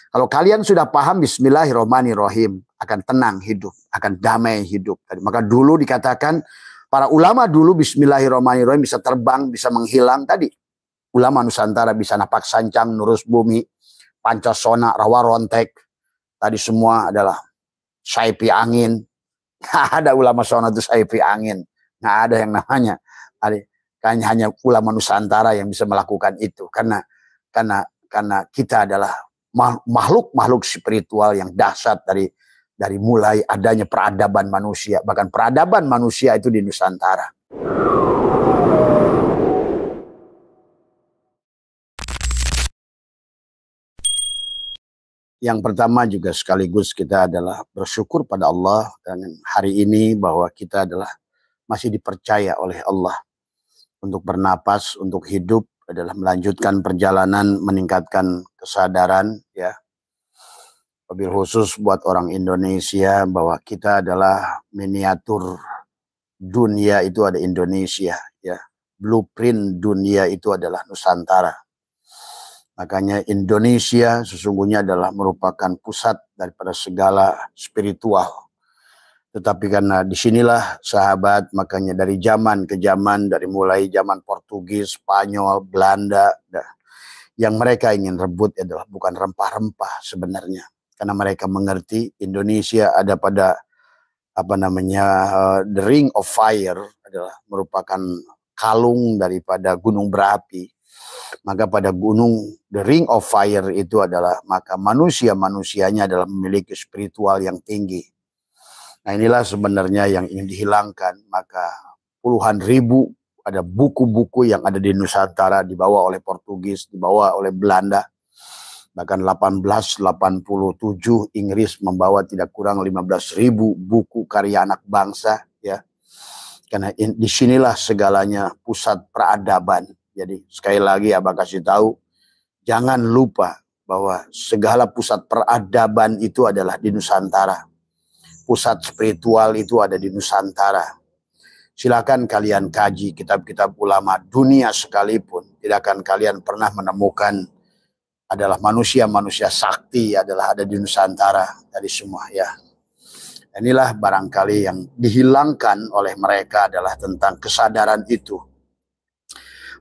Kalau kalian sudah paham bismillahirrahmanirrahim, akan tenang hidup, akan damai hidup. Maka dulu dikatakan para ulama dulu bismillahirrahmanirrahim bisa terbang, bisa menghilang tadi. Ulama Nusantara bisa napak sancang, nurus bumi, pancasona, rawa rontek. Tadi semua adalah saipi angin. Nggak ada ulama sona itu saipi angin. Nggak ada yang namanya. Hanya ulama Nusantara yang bisa melakukan itu. Karena kita adalah makhluk spiritual yang dahsyat dari mulai adanya peradaban manusia. Bahkan peradaban manusia itu di Nusantara. Yang pertama juga sekaligus kita adalah bersyukur pada Allah dan hari ini bahwa kita adalah masih dipercaya oleh Allah untuk bernapas, untuk hidup, adalah melanjutkan perjalanan, meningkatkan kesadaran, ya. Wabil khusus buat orang Indonesia bahwa kita adalah miniatur dunia itu ada Indonesia, ya. Blueprint dunia itu adalah Nusantara. Makanya Indonesia sesungguhnya adalah merupakan pusat daripada segala spiritual. Tetapi karena disinilah sahabat, makanya dari zaman ke zaman, dari mulai zaman Portugis, Spanyol, Belanda, yang mereka ingin rebut adalah bukan rempah-rempah sebenarnya. Karena mereka mengerti Indonesia ada pada the Ring of Fire adalah merupakan kalung daripada gunung berapi. Maka pada gunung The Ring of Fire itu adalah maka manusianya adalah memiliki spiritual yang tinggi. Nah inilah sebenarnya yang ingin dihilangkan. Maka puluhan ribu ada buku-buku yang ada di Nusantara dibawa oleh Portugis, dibawa oleh Belanda. Bahkan 1887 Inggris membawa tidak kurang 15.000 buku karya anak bangsa, ya. Karena disinilah segalanya pusat peradaban. Jadi sekali lagi Abah kasih tahu, jangan lupa bahwa segala pusat peradaban itu adalah di Nusantara. Pusat spiritual itu ada di Nusantara. Silakan kalian kaji kitab-kitab ulama dunia sekalipun. Tidak akan kalian pernah menemukan adalah manusia sakti adalah ada di Nusantara. Dari semua, ya. Inilah barangkali yang dihilangkan oleh mereka adalah tentang kesadaran itu.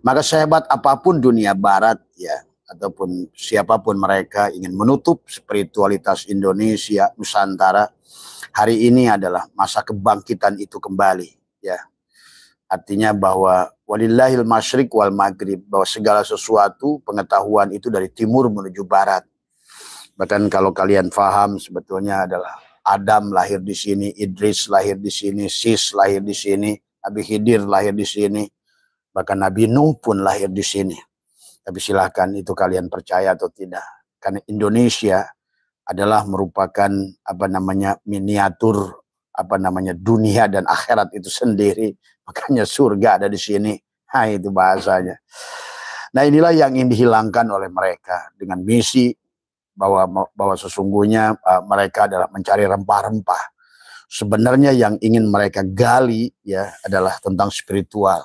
Maka sehebat apapun dunia barat, ya, ataupun siapapun mereka ingin menutup spiritualitas Indonesia, Nusantara, hari ini adalah masa kebangkitan itu kembali, ya. Artinya bahwa walillahil masyriq wal maghrib, bahwa segala sesuatu pengetahuan itu dari timur menuju barat. Bahkan kalau kalian paham sebetulnya adalah Adam lahir di sini, Idris lahir di sini, Sis lahir di sini, Nabi Khidir lahir di sini. Bahkan Nabi Nuh pun lahir di sini. Tapi silahkan itu kalian percaya atau tidak. Karena Indonesia adalah merupakan miniatur dunia dan akhirat itu sendiri. Makanya surga ada di sini. Nah itu bahasanya. Nah inilah yang ingin dihilangkan oleh mereka dengan misi bahwa sesungguhnya mereka adalah mencari rempah-rempah. Sebenarnya yang ingin mereka gali, ya, adalah tentang spiritual.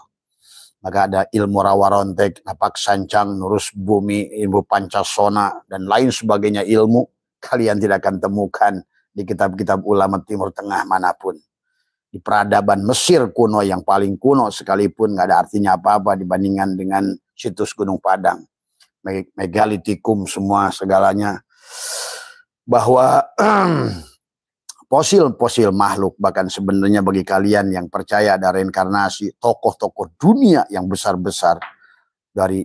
Maka ada ilmu rawa rontek, napak sancang, nurus bumi, ilmu pancasona, dan lain sebagainya ilmu kalian tidak akan temukan di kitab-kitab ulama Timur Tengah manapun. Di peradaban Mesir kuno yang paling kuno sekalipun nggak ada artinya apa-apa dibandingkan dengan situs Gunung Padang. Megalitikum semua segalanya. Bahwa fosil makhluk, bahkan sebenarnya bagi kalian yang percaya ada reinkarnasi, tokoh-tokoh dunia yang besar-besar dari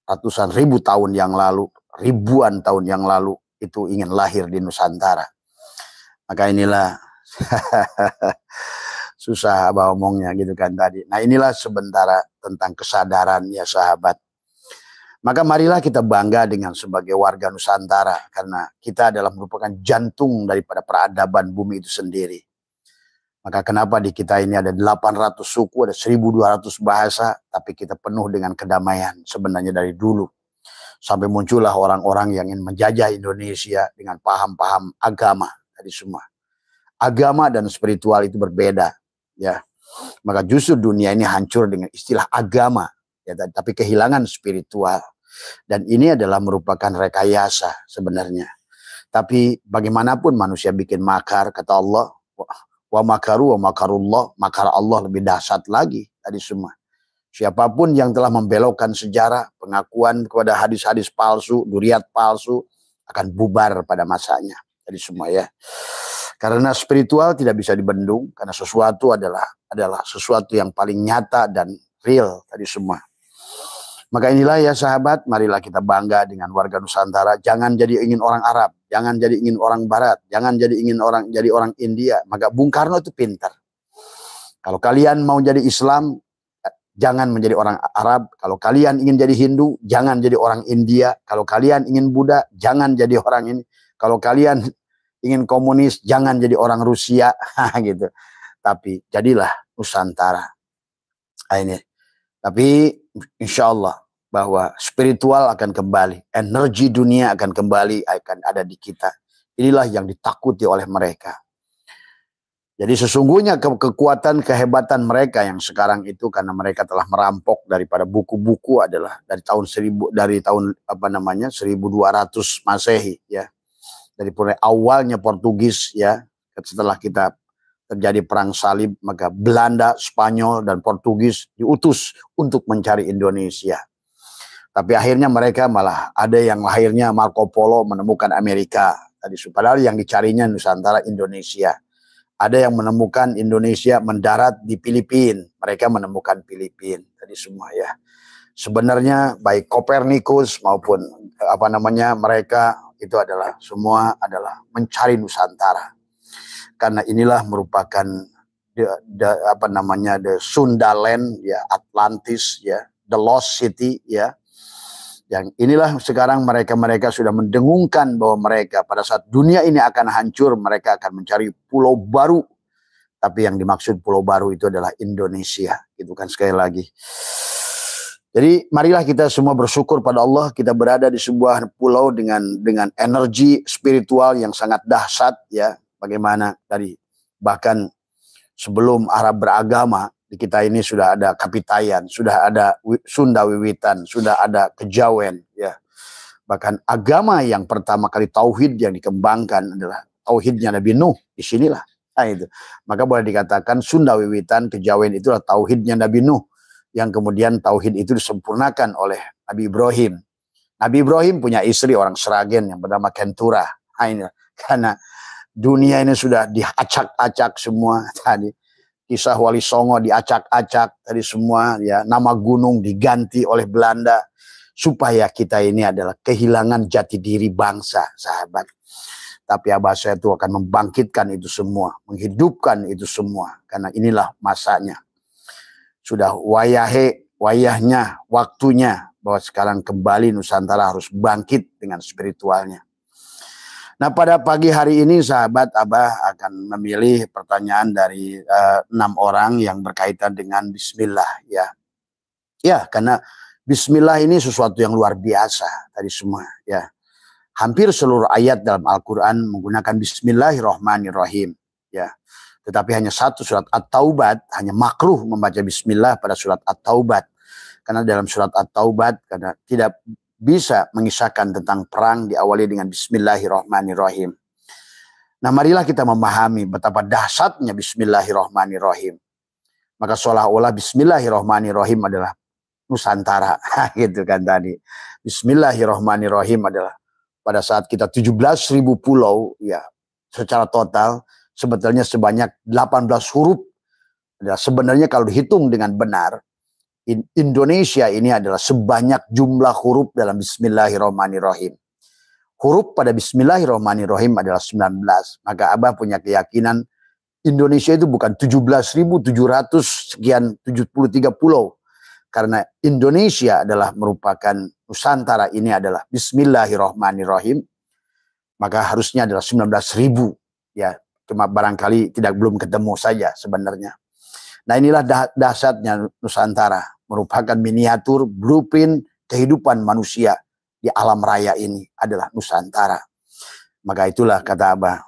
ratusan ribu tahun yang lalu, ribuan tahun yang lalu, itu ingin lahir di Nusantara. Maka inilah susah Abah omongnya gitu kan tadi. Nah inilah sementara tentang kesadaran, ya sahabat. Maka marilah kita bangga dengan sebagai warga Nusantara. Karena kita adalah merupakan jantung daripada peradaban bumi itu sendiri. Maka kenapa di kita ini ada 800 suku, ada 1.200 bahasa. Tapi kita penuh dengan kedamaian sebenarnya dari dulu. Sampai muncullah orang-orang yang ingin menjajah Indonesia dengan paham-paham agama. Tadi semua. Agama dan spiritual itu berbeda. Ya. Maka justru dunia ini hancur dengan istilah agama. Ya, tapi kehilangan spiritual. Dan ini adalah merupakan rekayasa sebenarnya. Tapi bagaimanapun manusia bikin makar, kata Allah, wa makaru wa makarullah, makar Allah lebih dahsyat lagi tadi semua. Siapapun yang telah membelokkan sejarah, pengakuan kepada hadis-hadis palsu, duriat palsu, akan bubar pada masanya. Tadi semua ya. Karena spiritual tidak bisa dibendung, karena sesuatu adalah sesuatu yang paling nyata dan real tadi semua. Maka inilah ya sahabat, marilah kita bangga dengan warga Nusantara. Jangan jadi ingin orang Arab, jangan jadi ingin orang Barat, jangan jadi ingin jadi orang India. Maka Bung Karno itu pintar. Kalau kalian mau jadi Islam, jangan menjadi orang Arab. Kalau kalian ingin jadi Hindu, jangan jadi orang India. Kalau kalian ingin Buddha, jangan jadi orang ini. Kalau kalian ingin komunis, jangan jadi orang Rusia, gitu. Tapi jadilah Nusantara. Ini. Tapi insya Allah bahwa spiritual akan kembali, energi dunia akan kembali, akan ada di kita. Inilah yang ditakuti oleh mereka. Jadi sesungguhnya kekuatan, kehebatan mereka yang sekarang itu karena mereka telah merampok daripada buku-buku adalah dari tahun 1200 Masehi ya. Dari awalnya Portugis ya, setelah kita terjadi perang salib, maka Belanda, Spanyol dan Portugis diutus untuk mencari Indonesia. Tapi akhirnya mereka malah ada yang lahirnya Marco Polo menemukan Amerika. Padahal yang dicarinya Nusantara, Indonesia. Ada yang menemukan Indonesia mendarat di Filipina. Mereka menemukan Filipina. Tadi semua ya. Sebenarnya baik Kopernikus maupun mereka itu adalah semua adalah mencari Nusantara. Karena inilah merupakan the Sunda Land ya, Atlantis ya, the Lost City ya. Yang inilah sekarang mereka sudah mendengungkan bahwa mereka pada saat dunia ini akan hancur, mereka akan mencari pulau baru. Tapi yang dimaksud pulau baru itu adalah Indonesia. Gitu kan sekali lagi. Jadi marilah kita semua bersyukur pada Allah. Kita berada di sebuah pulau dengan energi spiritual yang sangat dahsyat ya. Bagaimana tadi bahkan sebelum Arab beragama. Di kita ini sudah ada Kapitayan, sudah ada Sunda Wiwitan, sudah ada Kejawen ya. Bahkan agama yang pertama kali tauhid yang dikembangkan adalah tauhidnya Nabi Nuh. Di sinilah. Nah, itu. Maka boleh dikatakan Sunda Wiwitan, Kejawen itulah tauhidnya Nabi Nuh, yang kemudian tauhid itu disempurnakan oleh Nabi Ibrahim. Nabi Ibrahim punya istri orang Sragen yang bernama Kentura. Nah, ini karena dunia ini sudah diacak-acak semua tadi. Kisah Wali Songo diacak-acak tadi semua ya, nama gunung diganti oleh Belanda supaya kita ini adalah kehilangan jati diri bangsa, sahabat. Tapi Abah saya itu akan membangkitkan itu semua, menghidupkan itu semua karena inilah masanya. Sudah wayahnya, waktunya bahwa sekarang kembali Nusantara harus bangkit dengan spiritualnya. Nah pada pagi hari ini sahabat, Abah akan memilih pertanyaan dari 6 orang yang berkaitan dengan Bismillah ya. Ya karena Bismillah ini sesuatu yang luar biasa tadi semua ya. Hampir seluruh ayat dalam Al-Quran menggunakan Bismillahirrahmanirrahim ya. Tetapi hanya satu surat At-Taubat hanya makruh membaca Bismillah pada surat At-Taubat. Karena dalam surat At-Taubat karena tidak bisa mengisahkan tentang perang diawali dengan Bismillahirrahmanirrahim. Nah marilah kita memahami betapa dahsyatnya Bismillahirrahmanirrahim. Maka seolah-olah Bismillahirrahmanirrahim adalah Nusantara. Gitu kan tadi. Bismillahirrahmanirrahim adalah pada saat kita 17.000 pulau ya secara total sebetulnya sebanyak 18 huruf. Sebenarnya kalau dihitung dengan benar Indonesia ini adalah sebanyak jumlah huruf dalam Bismillahirrahmanirrahim. Huruf pada Bismillahirrahmanirrahim adalah 19. Maka Abah punya keyakinan Indonesia itu bukan 17.700 sekian 73 pulau. Karena Indonesia adalah merupakan Nusantara ini adalah Bismillahirrahmanirrahim. Maka harusnya adalah 19.000. Ya, cuma barangkali belum ketemu saja sebenarnya. Nah inilah dahsyatnya Nusantara. Merupakan miniatur blueprint kehidupan manusia di alam raya ini adalah Nusantara. Maka itulah kata Abah.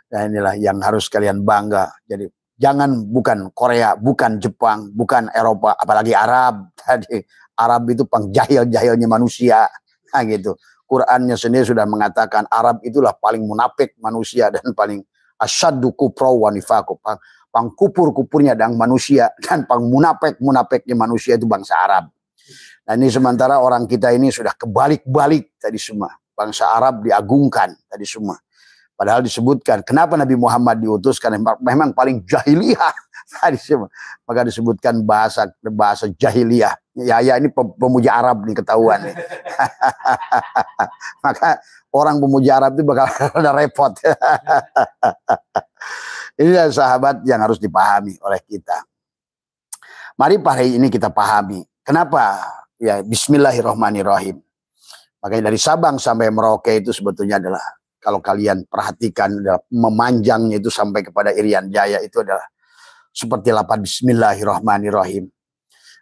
Dan inilah yang harus kalian bangga. Jadi jangan bukan Korea, bukan Jepang, bukan Eropa, apalagi Arab. Tadi Arab itu pengjahil-jahilnya manusia. Nah gitu. Qurannya sendiri sudah mengatakan Arab itulah paling munafik manusia dan paling asyaddu kufra wa nifaqu. Pangkupur-kupurnya dan manusia dan pang munafik-munafiknya manusia itu bangsa Arab. Dan ini sementara orang kita ini sudah kebalik-balik tadi semua. Bangsa Arab diagungkan tadi semua. Padahal disebutkan kenapa Nabi Muhammad diutuskan memang paling jahiliyah tadi semua. Maka disebutkan bahasa jahiliyah. Ya ini pemuja Arab nih ketahuan nih. Maka orang pemuja Arab itu bakal ada repot. Ini sahabat yang harus dipahami oleh kita. Mari hari ini kita pahami. Kenapa? Ya Bismillahirrahmanirrahim. Makanya dari Sabang sampai Merauke itu sebetulnya adalah, kalau kalian perhatikan memanjangnya itu sampai kepada Irian Jaya itu adalah seperti lapan Bismillahirrahmanirrahim.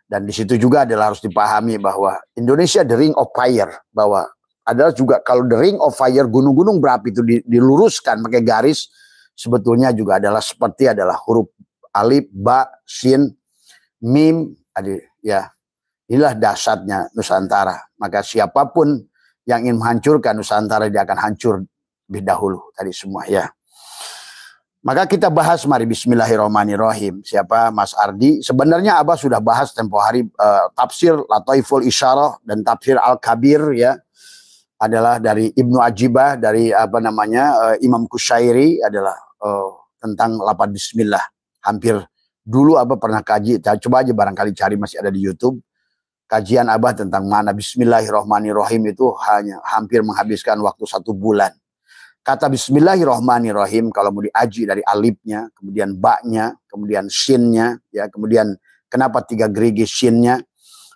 Dan di situ juga adalah harus dipahami bahwa Indonesia the ring of fire, bahwa adalah juga kalau the ring of fire gunung-gunung berapi itu diluruskan pakai garis, sebetulnya juga adalah seperti adalah huruf alif, ba, sin, mim, ya inilah dasarnya Nusantara. Maka siapapun yang ingin menghancurkan Nusantara dia akan hancur lebih dahulu tadi semua ya. Maka kita bahas mari Bismillahirrahmanirrahim. Siapa Mas Ardi? Sebenarnya Abah sudah bahas tempo hari tafsir Lataiful Isyarah dan tafsir Al-Kabir ya. Adalah dari Ibnu Ajibah, dari Imam Kusyairi adalah tentang lapan bismillah. Hampir dulu Abah pernah kaji, coba aja barangkali cari masih ada di YouTube. Kajian Abah tentang mana Bismillahirrahmanirrahim itu hanya hampir menghabiskan waktu 1 bulan. Kata Bismillahirrahmanirrahim kalau mau diaji dari alifnya, kemudian baknya, kemudian shinnya, ya, kemudian kenapa 3 gerigi shinnya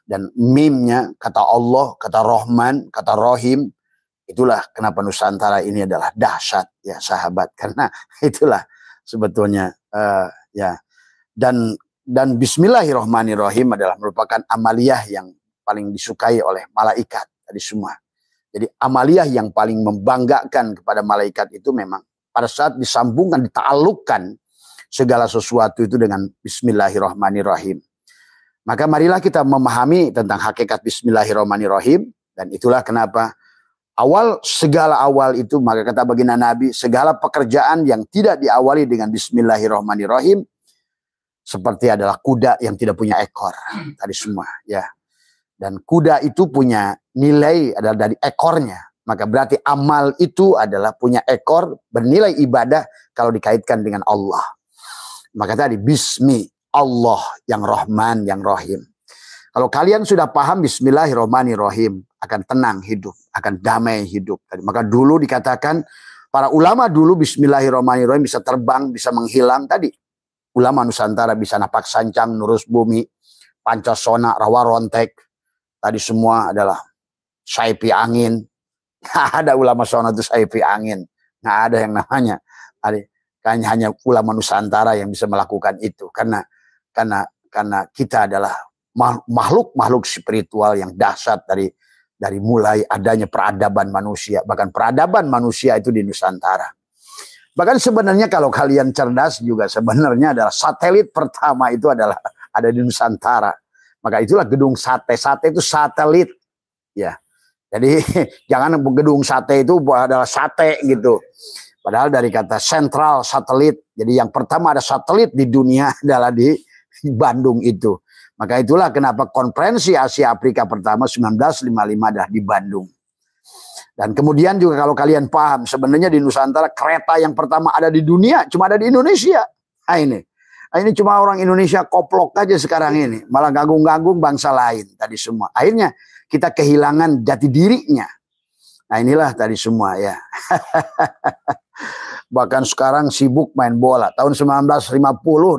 dan mimnya, kata Allah, kata Rahman, kata Rahim, itulah kenapa Nusantara ini adalah dahsyat ya sahabat, karena itulah sebetulnya ya dan Bismillahirrahmanirrahim adalah merupakan amaliyah yang paling disukai oleh malaikat tadi semua. Jadi amaliyah yang paling membanggakan kepada malaikat itu memang pada saat disambungkan, dita'alluqkan segala sesuatu itu dengan Bismillahirrahmanirrahim. Maka marilah kita memahami tentang hakikat Bismillahirrahmanirrahim. Dan itulah kenapa segala awal itu, maka kata baginda Nabi, segala pekerjaan yang tidak diawali dengan Bismillahirrahmanirrahim seperti adalah kuda yang tidak punya ekor tadi semua ya. Dan kuda itu punya nilai adalah dari ekornya. Maka berarti amal itu adalah punya ekor, bernilai ibadah kalau dikaitkan dengan Allah. Maka tadi Bismi Allah yang Rahman yang Rahim. Kalau kalian sudah paham Bismillahirrahmanirrahim, akan tenang hidup, akan damai hidup. Maka dulu dikatakan para ulama dulu Bismillahirrahmanirrahim bisa terbang, bisa menghilang tadi. Ulama Nusantara bisa napak sancang, nurus bumi, pancasona, rawa rontek. Tadi semua adalah saipi angin. Nggak ada ulama sona itu saipi angin. Nggak ada yang namanya. Hanya ulama Nusantara yang bisa melakukan itu. Karena kita adalah makhluk spiritual yang dahsyat dari mulai adanya peradaban manusia. Bahkan peradaban manusia itu di Nusantara. Bahkan sebenarnya kalau kalian cerdas juga sebenarnya adalah satelit pertama itu adalah ada di Nusantara. Maka itulah gedung sate. Sate itu satelit. Ya. Jadi jangan gedung sate itu adalah sate gitu. Padahal dari kata sentral satelit. Jadi yang pertama ada satelit di dunia adalah di Bandung itu. Maka itulah kenapa konferensi Asia Afrika pertama 1955 adalah di Bandung. Dan kemudian juga kalau kalian paham sebenarnya di Nusantara kereta yang pertama ada di dunia cuma ada di Indonesia. Nah ini cuma orang Indonesia koplok aja sekarang ini. Malah ganggung-ganggung bangsa lain tadi semua. Akhirnya kita kehilangan jati dirinya. Nah inilah tadi semua ya. Bahkan sekarang sibuk main bola. Tahun 1950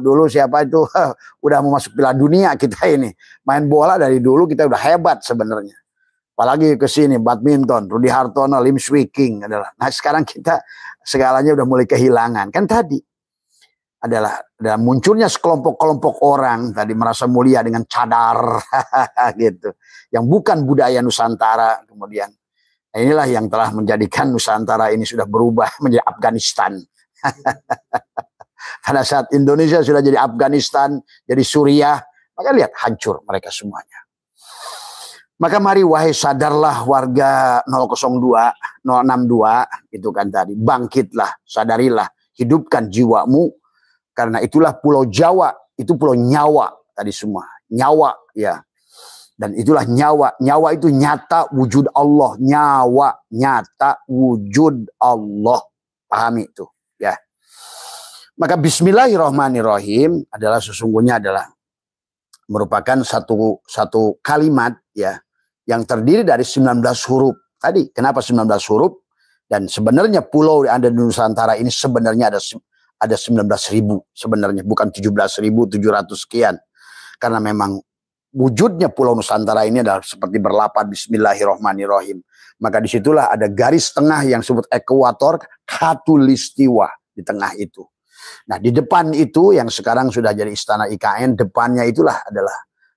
dulu siapa itu udah mau masuk Piala Dunia kita ini. Main bola dari dulu kita udah hebat sebenarnya. Apalagi ke sini badminton, Rudy Hartono, Lim Swee King adalah. Nah sekarang kita segalanya udah mulai kehilangan. Kan tadi adalah munculnya sekelompok-kelompok orang tadi merasa mulia dengan cadar gitu. Yang bukan budaya Nusantara kemudian. Nah, inilah yang telah menjadikan Nusantara ini sudah berubah menjadi Afghanistan. Pada saat Indonesia sudah jadi Afghanistan, jadi Suriah, maka lihat hancur mereka semuanya. Maka mari wahai sadarlah warga 002, 062 itu kan tadi. Bangkitlah, sadarilah, hidupkan jiwamu. Karena itulah Pulau Jawa, itu pulau nyawa tadi semua. Nyawa ya. Dan itulah nyawa. Nyawa itu nyata wujud Allah. Nyawa nyata wujud Allah. Pahami itu ya. Maka bismillahirrahmanirrahim adalah sesungguhnya adalah merupakan satu kalimat ya yang terdiri dari 19 huruf. Tadi kenapa 19 huruf? Dan sebenarnya pulau yang ada di Nusantara ini sebenarnya ada 19.000 sebenarnya, bukan 17.700 sekian. Karena memang wujudnya Pulau Nusantara ini adalah seperti berlapan bismillahirrahmanirrahim. Maka disitulah ada garis tengah yang disebut ekuator khatulistiwa di tengah itu. Nah di depan itu yang sekarang sudah jadi istana IKN, depannya itulah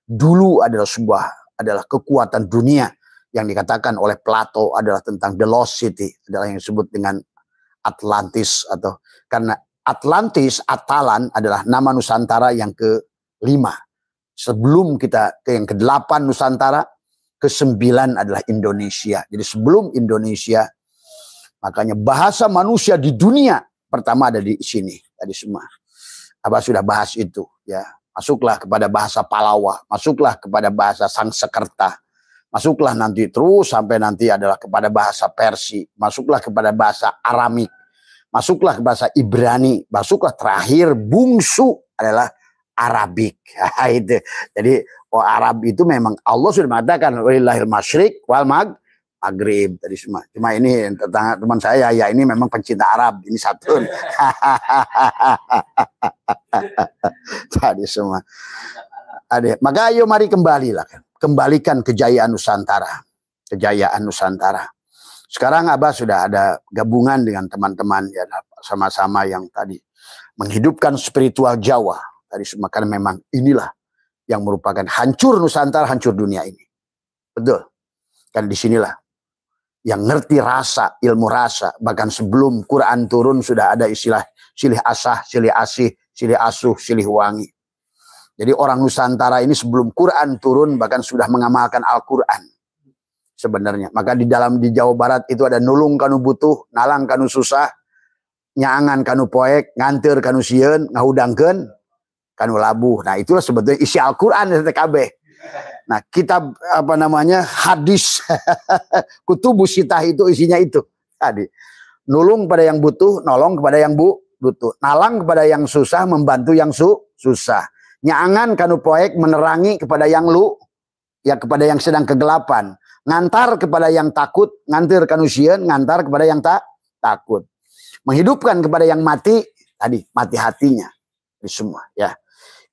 dulu adalah kekuatan dunia yang dikatakan oleh Plato adalah tentang the lost city, adalah yang disebut dengan Atlantis atau karena Atlantis, Atalan adalah nama Nusantara yang ke-5. Sebelum kita ke yang ke-8 Nusantara, ke-9 adalah Indonesia. Jadi sebelum Indonesia, makanya bahasa manusia di dunia pertama ada di sini. Tadi semua. Abah sudah bahas itu. Ya, masuklah kepada bahasa Palawa, masuklah kepada bahasa Sangsekerta, masuklah nanti terus sampai nanti adalah kepada bahasa Persia, masuklah kepada bahasa Aramik, masuklah ke bahasa Ibrani, masuklah terakhir bungsu adalah Arabik. Itu. Jadi Arab itu memang Allah sudah mengatakan walillahil masyriq wal maghrib tadi semua. Cuma ini teman saya ya ini memang pencinta Arab ini satu. Tadi semua. Maka ayo mari kembalilah. Kembalikan kejayaan Nusantara. Kejayaan Nusantara. Sekarang Abah sudah ada gabungan dengan teman-teman ya sama-sama yang tadi menghidupkan spiritual Jawa. Tadi semua karena memang inilah yang merupakan hancur Nusantara, hancur dunia ini. Betul. Kan disinilah yang ngerti rasa, ilmu rasa. Bahkan sebelum Quran turun sudah ada istilah silih asah, silih asih, silih asuh, silih wangi. Jadi orang Nusantara ini sebelum Quran turun bahkan sudah mengamalkan Al-Quran. Sebenarnya. Maka di Jawa Barat itu ada nulung kanu butuh, nalang kanu susah, nyaangan kanu poek, nganter kanu sieun, ngahudangkeun kanu labuh. Nah itulah sebetulnya isi Al-Quran dari TKB. Nah kitab hadis kutubus sitah itu isinya itu tadi. Nulung pada yang butuh, nolong kepada yang butuh. Nalang kepada yang susah, membantu yang susah. Nyaangan kanu poek, menerangi kepada yang kepada yang sedang kegelapan. Ngantar kepada yang takut, ngantar kanusieun, ngantar kepada yang takut. Menghidupkan kepada yang mati, tadi mati hatinya. Ini semua ya.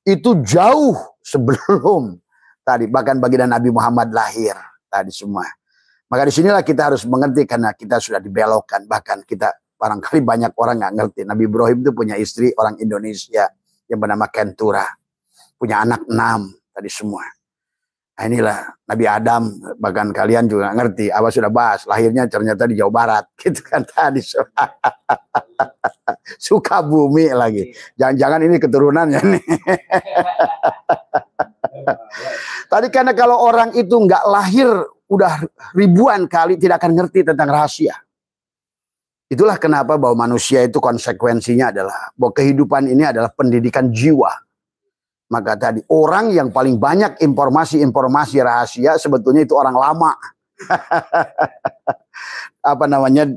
Itu jauh sebelum tadi bahkan baginda Nabi Muhammad lahir tadi semua. Maka disinilah kita harus mengerti karena kita sudah dibelokkan. Bahkan kita barangkali banyak orang nggak ngerti. Nabi Ibrahim itu punya istri orang Indonesia yang bernama Kentura. Punya anak 6 tadi semua. Nah inilah Nabi Adam, bahkan kalian juga ngerti, Abah sudah bahas, lahirnya ternyata di Jawa Barat, gitu kan tadi. Sukabumi lagi. Jangan-jangan ini keturunannya nih. Tadi karena kalau orang itu nggak lahir udah ribuan kali tidak akan ngerti tentang rahasia. Itulah kenapa bahwa manusia itu konsekuensinya adalah bahwa kehidupan ini adalah pendidikan jiwa. Maka tadi orang yang paling banyak informasi rahasia sebetulnya itu orang lama.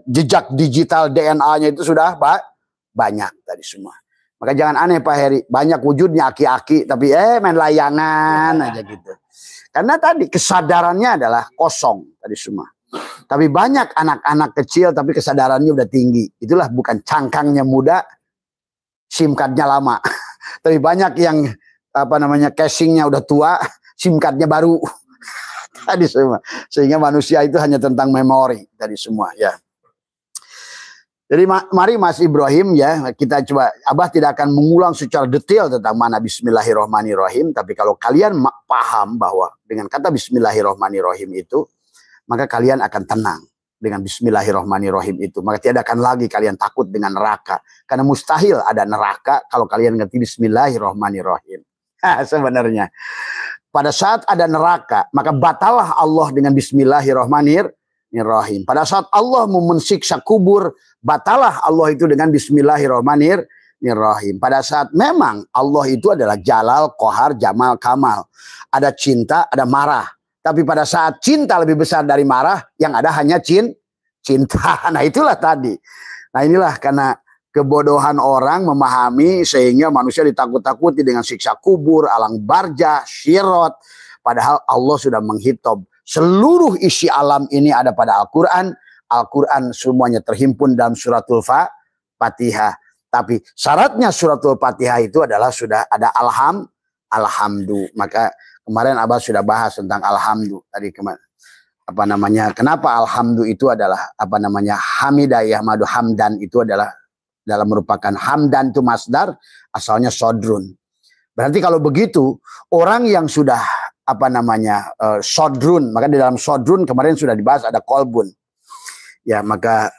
Jejak digital DNA-nya itu sudah banyak tadi semua. Maka jangan aneh Pak Heri, banyak wujudnya aki-aki tapi main layangan aja gitu. Karena tadi kesadarannya adalah kosong tadi semua. Tapi banyak anak-anak kecil tapi kesadarannya udah tinggi. Itulah bukan cangkangnya muda, SIM cardnya lama. Tapi banyak yang casingnya udah tua, SIM cardnya baru. Tadi semua. Sehingga manusia itu hanya tentang memori tadi semua ya. Jadi mari Mas Ibrahim ya, kita coba, Abah tidak akan mengulang secara detail tentang mana bismillahirrahmanirrahim, tapi kalau kalian paham bahwa dengan kata bismillahirrahmanirrahim itu, maka kalian akan tenang dengan bismillahirrahmanirrahim itu. Maka tidak akan lagi kalian takut dengan neraka. Karena mustahil ada neraka kalau kalian ngerti bismillahirrahmanirrahim. Sebenarnya. pada saat ada neraka, maka batalah Allah dengan Bismillahirrahmanirrahim. Pada saat Allah mau mensiksa kubur, batalah Allah itu dengan Bismillahirrahmanirrahim. Pada saat memang Allah itu adalah Jalal, Qahar, Jamal, Kamal. Ada cinta, ada marah. Tapi pada saat cinta lebih besar dari marah, yang ada hanya cinta. Nah itulah tadi. Nah inilah karena kebodohan orang memahami sehingga manusia ditakut-takuti dengan siksa kubur, alam barzah, syirat. Padahal Allah sudah menghitop. Seluruh isi alam ini ada pada Al-Quran. Al-Quran semuanya terhimpun dalam suratul Fatihah. Tapi syaratnya suratul Fatihah itu adalah sudah ada alhamdu. Maka kemarin Abah sudah bahas tentang alhamdu. Tadi kemarin. Kenapa alhamdu itu adalah hamidah yahmadu hamdan itu adalah dalam merupakan hamdan itu masdar asalnya sodrun. Berarti kalau begitu orang yang sudah sodrun, maka di dalam sodrun kemarin sudah dibahas ada kolbun. Ya, maka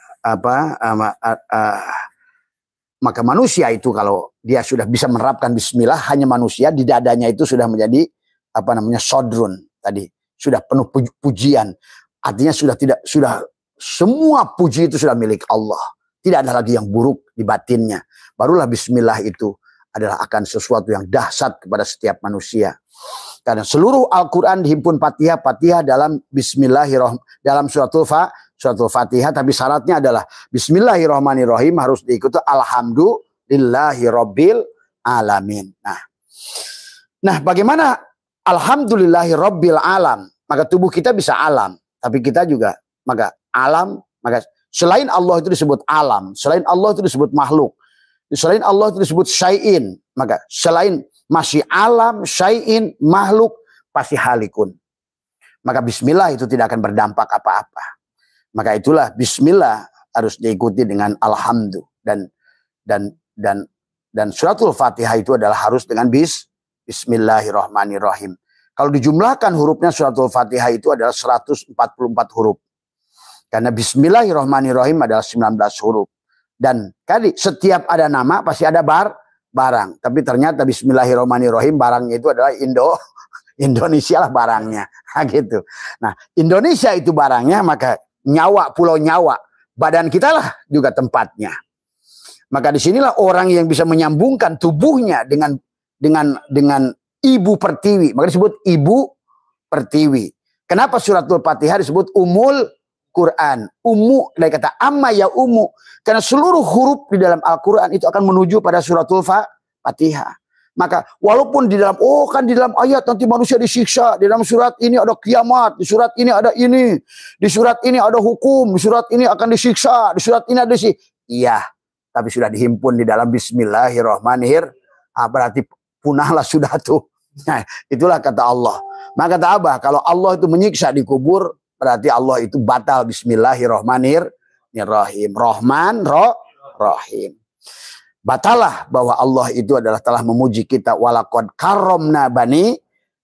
maka manusia itu kalau dia sudah bisa menerapkan bismillah, hanya manusia di dadanya itu sudah menjadi sodrun tadi, sudah penuh pujian. Artinya sudah semua puji itu sudah milik Allah. Tidak ada lagi yang buruk di batinnya. Barulah bismillah itu adalah akan sesuatu yang dahsyat kepada setiap manusia. Karena seluruh Al-Quran dihimpun Fatihah dalam bismillahirrahmanirrahim, dalam suratul Fatihah, tapi syaratnya adalah bismillahirrahmanirrahim harus diikuti alhamdulillahi rabbil alamin. Nah, bagaimana alhamdulillahi rabbil alam? Maka tubuh kita bisa alam, tapi kita juga maka selain Allah itu disebut alam, selain Allah itu disebut makhluk, selain Allah itu disebut syai'in. Maka selain masih alam, syai'in, makhluk, pasti halikun. Maka bismillah itu tidak akan berdampak apa-apa. Maka itulah bismillah harus diikuti dengan alhamdu dan suratul Fatihah itu adalah harus dengan bismillahirrahmanirrahim. Kalau dijumlahkan hurufnya suratul Fatihah itu adalah 144 huruf. Karena bismillahirrahmanirrahim adalah 19 huruf. Dan tadi setiap ada nama pasti ada barang. Tapi ternyata bismillahirrahmanirrahim barangnya itu adalah Indonesia lah barangnya. Gitu. Nah, Indonesia itu barangnya, maka nyawa, pulau nyawa. Badan kita lah juga tempatnya. Maka disinilah orang yang bisa menyambungkan tubuhnya dengan ibu pertiwi. Maka disebut ibu pertiwi. Kenapa suratul Fatihah disebut umul Quran? Ummu dari kata amma ya ummu. Karena seluruh huruf di dalam Al-Quran itu akan menuju pada suratul Fatihah. Maka walaupun di dalam ayat nanti manusia disiksa, di dalam surat ini ada kiamat, di surat ini ada ini, di surat ini ada hukum, di surat ini akan disiksa, di surat ini ada iya, tapi sudah dihimpun di dalam bismillahirrahmanirrahim. Berarti punahlah sudah tuh. Nah, itulah kata Allah. Maka kata Abah, kalau Allah itu menyiksa di kubur, berarti Allah itu batal bismillahirrahmanirrahim. Rahman, Rahim. Batalah bahwa Allah itu adalah telah memuji kita. Walaqad karramna bani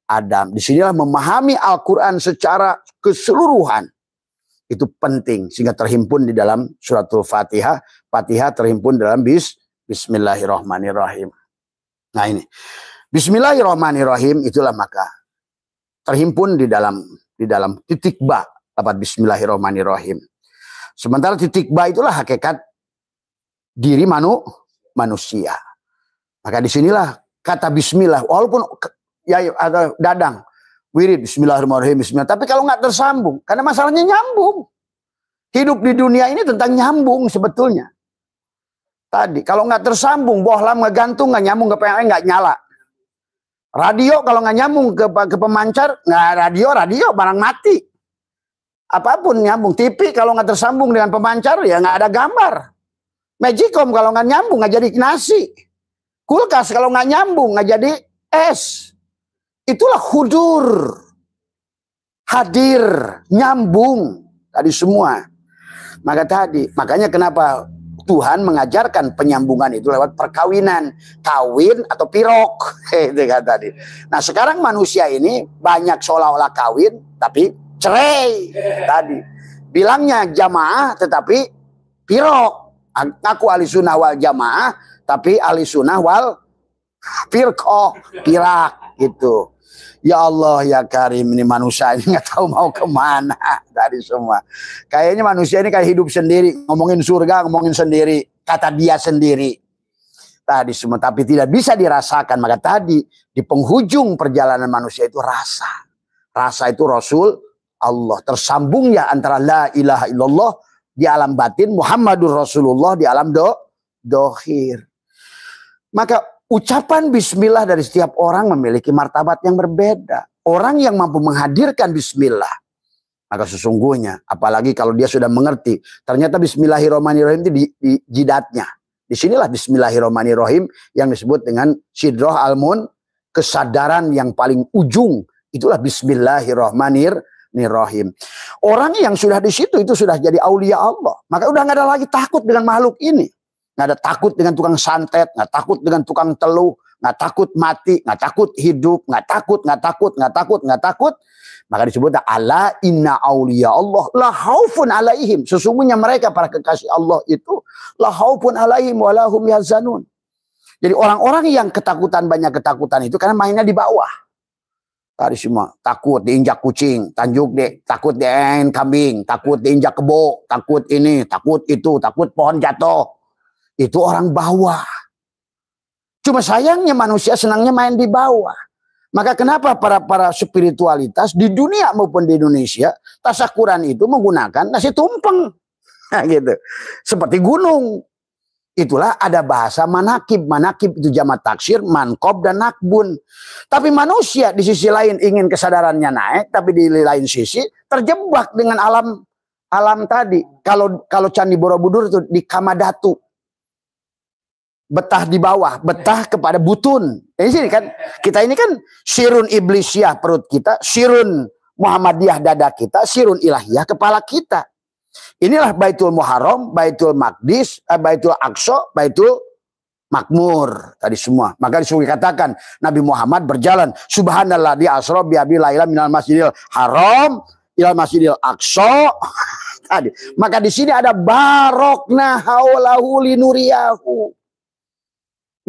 Adam. Disinilah memahami Al-Quran secara keseluruhan. Itu penting. Sehingga terhimpun di dalam suratul Fatihah. Fatihah terhimpun dalam bismillahirrahmanirrahim. Nah ini. Bismillahirrahmanirrahim itulah maka terhimpun di dalam titik ba. Dapat bismillahirrahmanirrahim. Sementara titik ba itulah hakikat diri manusia. Maka disinilah kata bismillah. Walaupun ya ada dadang. Wirid bismillahirrahmanirrahim. Bismillah. Tapi kalau nggak tersambung. Karena masalahnya nyambung. Hidup di dunia ini tentang nyambung sebetulnya. Tadi kalau nggak tersambung. Bohlam ngegantung nggak nyambung ke PLN nggak nyala. Radio kalau nggak nyambung ke pemancar. Nggak radio barang mati. Apapun nyambung. TV kalau nggak tersambung dengan pemancar ya nggak ada gambar. Magicom kalau nggak nyambung nggak jadi nasi. Kulkas kalau nggak nyambung nggak jadi es. Itulah hudur. Hadir. Nyambung. Tadi semua. Makanya kenapa Tuhan mengajarkan penyambungan itu lewat perkawinan. Kawin atau pirok. Itu kan tadi. Nah sekarang manusia ini banyak seolah-olah kawin. Tapi cerai. Tadi. Bilangnya jamaah tetapi pirok. Aku ahli sunnah wal jamaah, tapi ahli sunnah wal firqoh, pirak gitu. Ya Allah ya Karim, ini manusia ini nggak tahu mau kemana tadi semua. Kayaknya manusia ini kayak hidup sendiri, ngomongin surga, ngomongin sendiri, kata dia sendiri. Tadi semua, tapi tidak bisa dirasakan. Maka tadi di penghujung perjalanan manusia itu rasa. Rasa itu Rasul Allah. Tersambungnya antara la ilaha illallah di alam batin, Muhammadur Rasulullah di alam dohir. Maka ucapan bismillah dari setiap orang memiliki martabat yang berbeda. Orang yang mampu menghadirkan bismillah, maka sesungguhnya, apalagi kalau dia sudah mengerti, ternyata bismillahirrahmanirrahim itu di jidatnya. Disinilah bismillahirrahmanirrahim yang disebut dengan sidroh almun, kesadaran yang paling ujung. Itulah bismillahirrahmanirrahim. Orang yang sudah di situ itu sudah jadi aulia Allah. Maka udah nggak ada lagi takut dengan makhluk ini. Nggak ada takut dengan tukang santet, nggak takut dengan tukang teluh, nggak takut mati, nggak takut hidup, nggak takut. Maka disebut ala inna aulia Allah la khaufun alaihim. Sesungguhnya mereka para kekasih Allah itu la khaufun alaihim wa lahum yahzanun. Jadi orang-orang yang ketakutan, banyak ketakutan itu karena mainnya di bawah. Tadi semua takut diinjak kucing, takut diinjak kambing, takut diinjak kebo, takut ini, takut itu, takut pohon jatuh. Itu orang bawah. Cuma sayangnya manusia senangnya main di bawah. Maka kenapa para spiritualitas di dunia maupun di Indonesia tasakuran itu menggunakan nasi tumpeng, nah, gitu. Seperti gunung. Itulah ada bahasa manakib. Manakib itu jamak taksir, mankob dan nakbun. Tapi manusia di sisi lain ingin kesadarannya naik, tapi di lain sisi terjebak dengan alam tadi. Kalau Candi Borobudur itu di Kamadatu. Betah di bawah, betah kepada butun. Ini sini kan, kita ini kan sirun iblisiyah perut kita, sirun Muhammadiyah dada kita, sirun ilahiyah kepala kita. Inilah Baitul Muharram, Baitul Maqdis, Baitul Aqsa, Baitul Makmur tadi semua. Maka disuruh katakan Nabi Muhammad berjalan subhanallah di asra bi abi laila minal masjidil haram ilal masjidil aqsa. Tadi. Maka di sini ada barokna haulahu linuriyahu.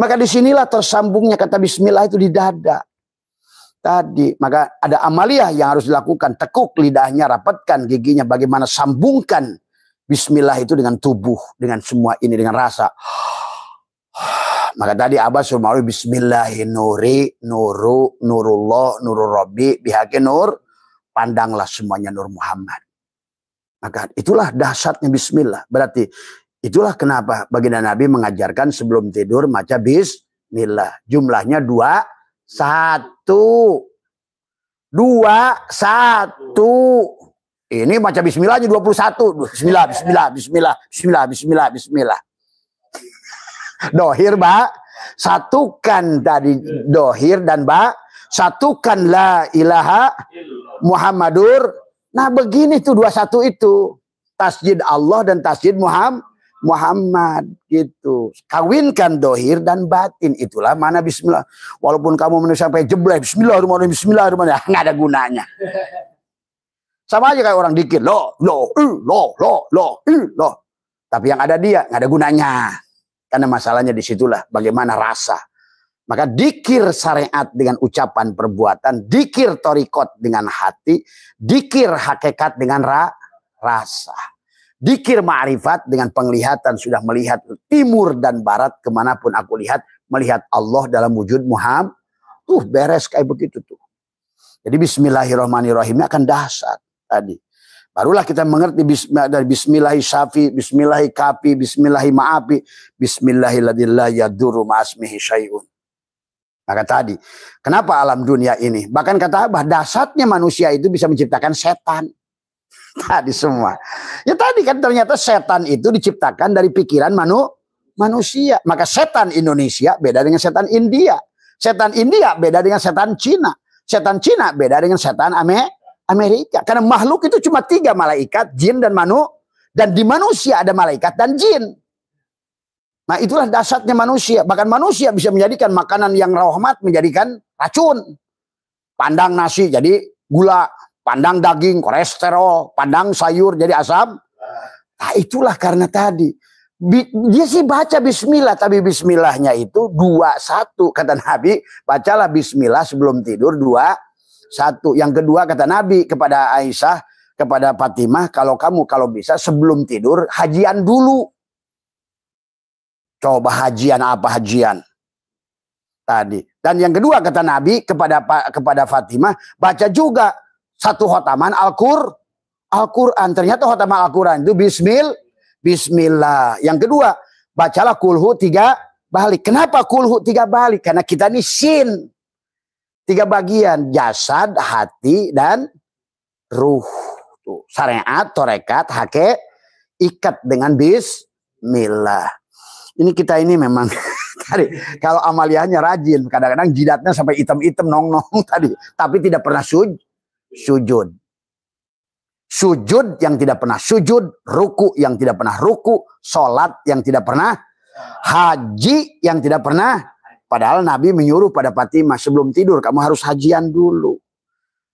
Maka disinilah tersambungnya kata bismillah itu di dada. Tadi, maka ada amaliyah yang harus dilakukan. Tekuk lidahnya, rapatkan giginya. Bagaimana sambungkan bismillah itu dengan tubuh. Dengan semua ini, dengan rasa. Maka tadi Abah suruh maulid bismillahi nuri, nuru, nurullah, nurul rabbi, bihaqi nur. Pandanglah semuanya nur Muhammad. Maka itulah dahsyatnya bismillah. Berarti itulah kenapa baginda Nabi mengajarkan sebelum tidur maca bismillah. Jumlahnya 2, 1. 2, 1. Ini baca bismillahnya 21. Bismillah, bismillah, bismillah, bismillah, bismillah, bismillah. Dohir, Mbak. Satukan tadi dohir dan Mbak. Satukan la ilaha Muhammadur. Nah begini tuh 21 itu. Tasjid Allah dan tasjid Muhammad gitu. Kawinkan dohir dan batin. Itulah mana bismillah. Walaupun kamu menulis sampai jebleh bismillahirrahmanirrahim, bismillahirrahmanirrahim, nggak ada gunanya. Sama aja kayak orang dikir loh. Tapi yang ada dia nggak ada gunanya. Karena masalahnya disitulah bagaimana rasa. Maka dikir syariat dengan ucapan perbuatan, dikir torikot dengan hati, dikir hakikat dengan rasa. Dikir ma'rifat dengan penglihatan, sudah melihat timur dan barat, kemanapun aku lihat, melihat Allah dalam wujud Muhammad. Beres kayak begitu tuh. Jadi bismillahirrahmanirrahim akan dahsyat tadi. Barulah kita mengerti dari bismillahi syafi, bismillahi kapi, bismillahi ma'api, bismillahilladillah yadurru ma'asmihi syai'un. Maka tadi, kenapa alam dunia ini? Bahkan kata Abah, dahsyatnya manusia itu bisa menciptakan setan. Tadi semua. Ya tadi kan ternyata setan itu diciptakan dari pikiran manusia. Maka setan Indonesia beda dengan setan India. Setan India beda dengan setan Cina. Setan Cina beda dengan setan Amerika. Karena makhluk itu cuma 3 malaikat, jin dan dan di manusia ada malaikat dan jin. Nah itulah dasarnya manusia. Bahkan manusia bisa menjadikan makanan yang rahmat menjadikan racun. Pandang nasi jadi gula. Pandang daging kolesterol. Pandang sayur jadi asam. Nah itulah karena tadi. Dia sih baca bismillah, tapi bismillahnya itu 2-1. Kata Nabi, bacalah bismillah sebelum tidur 2-1. Yang kedua kata Nabi kepada Aisyah, kepada Fatimah, kalau bisa sebelum tidur hajian dulu. Coba hajian apa hajian? Tadi. Dan yang kedua kata Nabi kepada Fatimah, baca juga 1 khotaman Al-Quran. Ternyata khotaman Al-Quran itu Bismillah. Yang kedua, bacalah kulhu 3 balik. Kenapa kulhu 3 balik? Karena kita ini sin. 3 bagian. Jasad, hati, dan ruh. Tuh. Syariat, torekat, ikat dengan bismillah. Ini kita ini memang tadi kalau amaliyahnya rajin, kadang-kadang jidatnya sampai hitam-hitam nong-nong tadi, tapi tidak pernah sujud. Sujud yang tidak pernah sujud, ruku yang tidak pernah ruku, sholat yang tidak pernah, haji yang tidak pernah. Padahal Nabi menyuruh pada Fatimah, sebelum tidur kamu harus hajian dulu.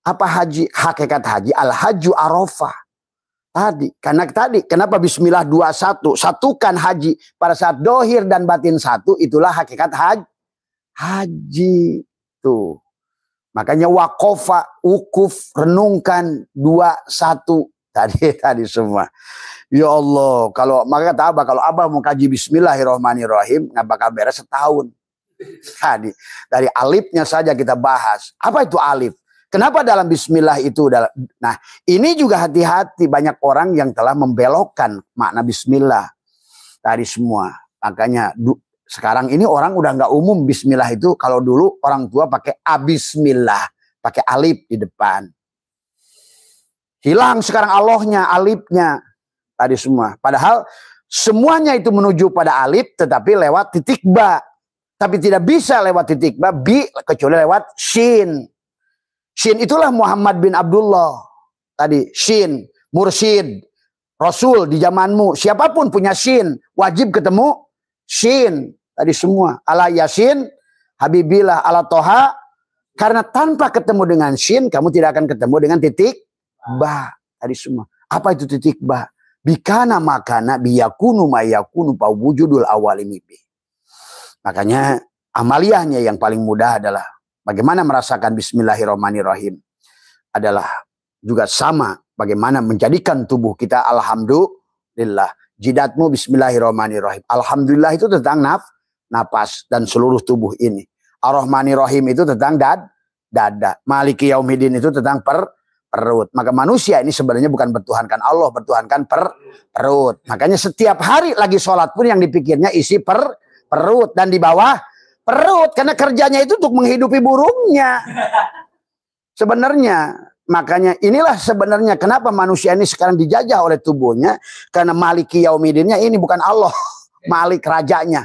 Apa haji? Hakikat haji, al-haju arafah. Kenapa bismillah 2-1? Satukan haji pada saat dohir dan batin 1, itulah hakikat haji. Tuh. Makanya wakofa, ukuf, renungkan 2-1 tadi semua. Ya Allah, maka kata Abah, kalau Abah mau kaji bismillahirrahmanirrahim, nggak bakal beres setahun. Tadi dari alifnya saja kita bahas. Apa itu alif? Kenapa dalam bismillah itu? Nah, ini juga hati-hati, banyak orang yang telah membelokkan makna bismillah tadi semua. Makanya sekarang ini orang udah nggak umum bismillah itu. Kalau dulu orang tua pakai abismillah, pakai alif di depan. Hilang sekarang Allahnya, alifnya tadi semua. Padahal semuanya itu menuju pada alif, tetapi lewat titik ba. Tapi tidak bisa lewat titik ba, kecuali lewat shin. Shin itulah Muhammad bin Abdullah. Tadi shin, mursyid, rasul di zamanmu. Siapapun punya shin, wajib ketemu shin. Tadi semua. Ala yasin, habibillah, ala toha. Karena tanpa ketemu dengan shin, kamu tidak akan ketemu dengan titik ba. Tadi semua. Apa itu titik ba? Bikana makana biyakunu mayakunu pawujudul awalimibi. Makanya amaliyahnya yang paling mudah adalah bagaimana merasakan bismillahirrahmanirrahim. Adalah juga sama bagaimana menjadikan tubuh kita alhamdulillah. Jidatmu bismillahirrahmanirrahim. Alhamdulillah itu tentang napas dan seluruh tubuh ini. Ar-Rahmanirrahim itu tentang dada. Maliki yaumidin itu tentang perut. Maka manusia ini sebenarnya bukan bertuhankan Allah, bertuhankan perut. Makanya setiap hari lagi sholat pun yang dipikirnya isi perut dan di bawah perut, karena kerjanya itu untuk menghidupi burungnya. Sebenarnya, makanya inilah sebenarnya kenapa manusia ini sekarang dijajah oleh tubuhnya, karena maliki yaumidinnya ini bukan Allah, Malik rajanya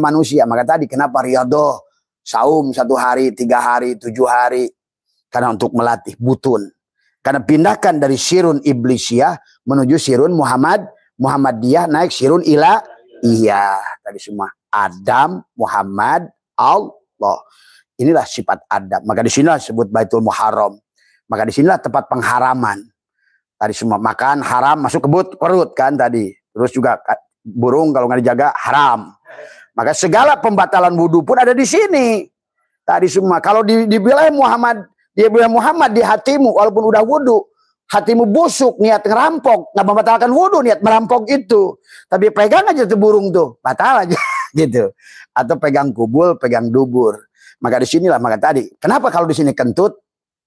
manusia. Maka tadi kenapa riyadhah, saum 1 hari, 3 hari, 7 hari, karena untuk melatih butun. Karena pindahkan dari sirun iblisiyah menuju sirun Muhammadiyah, naik sirun iya tadi semua. Adam, Muhammad, Allah. Inilah sifat Adam. Maka disinilah disebut Baitul Muharram. Maka disinilah tempat pengharaman. Tadi semua makan haram masuk ke perut kan tadi. Terus juga burung kalau nggak dijaga haram. Maka segala pembatalan wudhu pun ada di sini. Tadi semua. Kalau di wilayah Muhammad di hatimu walaupun udah wudhu, hatimu busuk, niat ngerampok, nggak membatalkan wudhu, niat merampok itu. Tapi pegang aja tuh burung tuh, batal aja gitu. Atau pegang kubul, pegang dubur. Maka disinilah, maka tadi, kenapa kalau di sini kentut,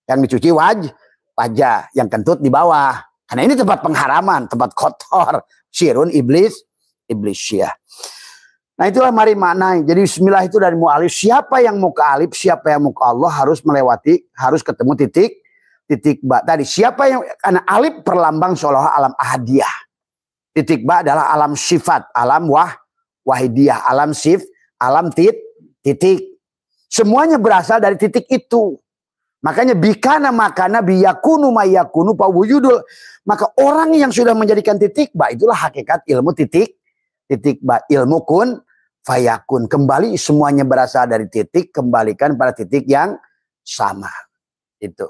yang dicuci wajah, yang kentut di bawah. Karena ini tempat pengharaman, tempat kotor, sirun iblisiyah. Nah itulah mari maknai. Jadi bismillah itu dari mu'alif. Siapa yang mau ke alif, siapa yang mau ke Allah harus ketemu titik ba tadi. Siapa yang, karena alif perlambang seolah alam ahadiyah. Titik ba adalah alam sifat, alam wahidiyah, alam alam titik. Semuanya berasal dari titik itu. Makanya bikana makana biyakunu mayakunu pawujudul. Maka orang yang sudah menjadikan titik ba itulah hakikat ilmu titik ba, ilmu kun fayakun. Kembali semuanya berasal dari titik, kembalikan pada titik yang sama. Itu.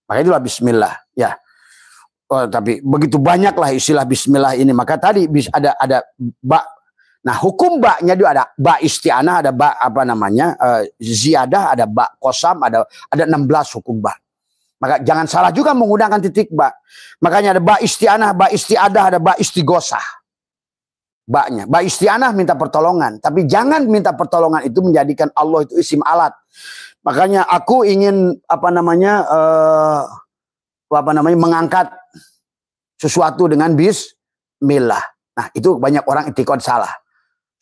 Maka itulah bismillah. Ya. Oh, tapi begitu banyaklah istilah bismillah ini. Maka tadi ada ba. Nah, hukum baknya itu ada ba isti'anah, ada ba apa namanya? Ziyadah, ada ba qasam, ada 16 hukum ba. Maka jangan salah juga menggunakan titik ba. Makanya ada ba isti'anah, ba isti'adah, ada ba istighosah. Baknya. Ba isti'anah minta pertolongan, tapi jangan minta pertolongan itu menjadikan Allah itu isim alat. Makanya aku ingin mengangkat sesuatu dengan bismillah. Nah, itu banyak orang itikad salah.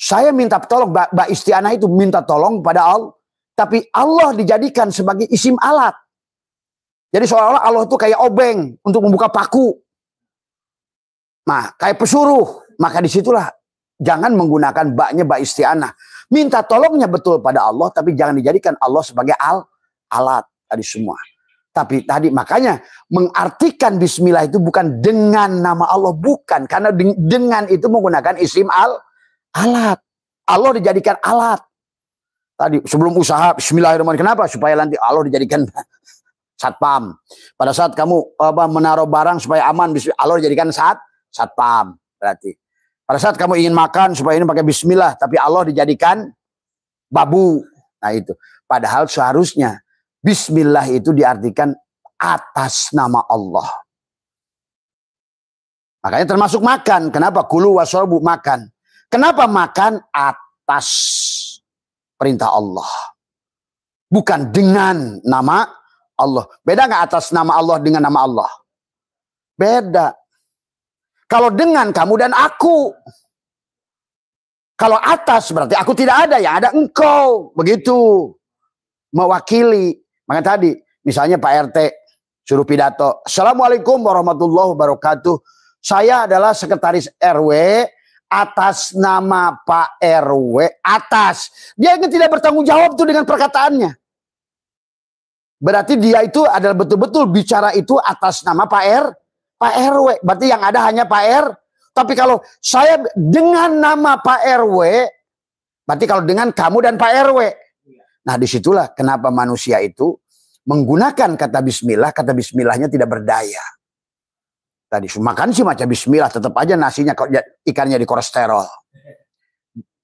Saya minta tolong, ba isti'anah itu minta tolong pada Allah, tapi Allah dijadikan sebagai isim alat. Jadi seolah-olah Allah itu kayak obeng untuk membuka paku. Nah, kayak pesuruh. Maka disitulah jangan menggunakan baknya ba isti'anah. Minta tolongnya betul pada Allah, tapi jangan dijadikan Allah sebagai alat tadi semua. Tapi tadi makanya mengartikan bismillah itu bukan dengan nama Allah, bukan. Karena dengan itu menggunakan isim alat. Allah dijadikan alat. Tadi sebelum usaha bismillahirrahmanirrahim. Kenapa? Supaya nanti Allah dijadikan satpam. Pada saat kamu menaruh barang supaya aman, Allah dijadikan satpam. Berarti. Pada saat kamu ingin makan supaya ini pakai bismillah, tapi Allah dijadikan babu. Nah itu. Padahal seharusnya bismillah itu diartikan atas nama Allah. Makanya termasuk makan. Kenapa? Kulu wasrobu, makan. Kenapa makan? Atas perintah Allah. Bukan dengan nama Allah. Beda nggak atas nama Allah dengan nama Allah? Beda. Kalau dengan kamu dan aku. Kalau atas berarti aku tidak ada, yang ada engkau. Begitu. Mewakili. Maka tadi, misalnya Pak RT suruh pidato. Assalamualaikum warahmatullahi wabarakatuh. Saya adalah sekretaris RW atas nama Pak RW. Atas. Dia tidak bertanggung jawab tuh dengan perkataannya. Berarti dia itu adalah betul-betul bicara itu atas nama Pak RW. Berarti yang ada hanya Pak R. Tapi kalau saya dengan nama Pak RW, berarti kalau dengan kamu dan Pak RW. Nah disitulah kenapa manusia itu menggunakan kata bismillahnya tidak berdaya. Tadi makan sih macam bismillah, tetap aja nasinya ikannya di kolesterol.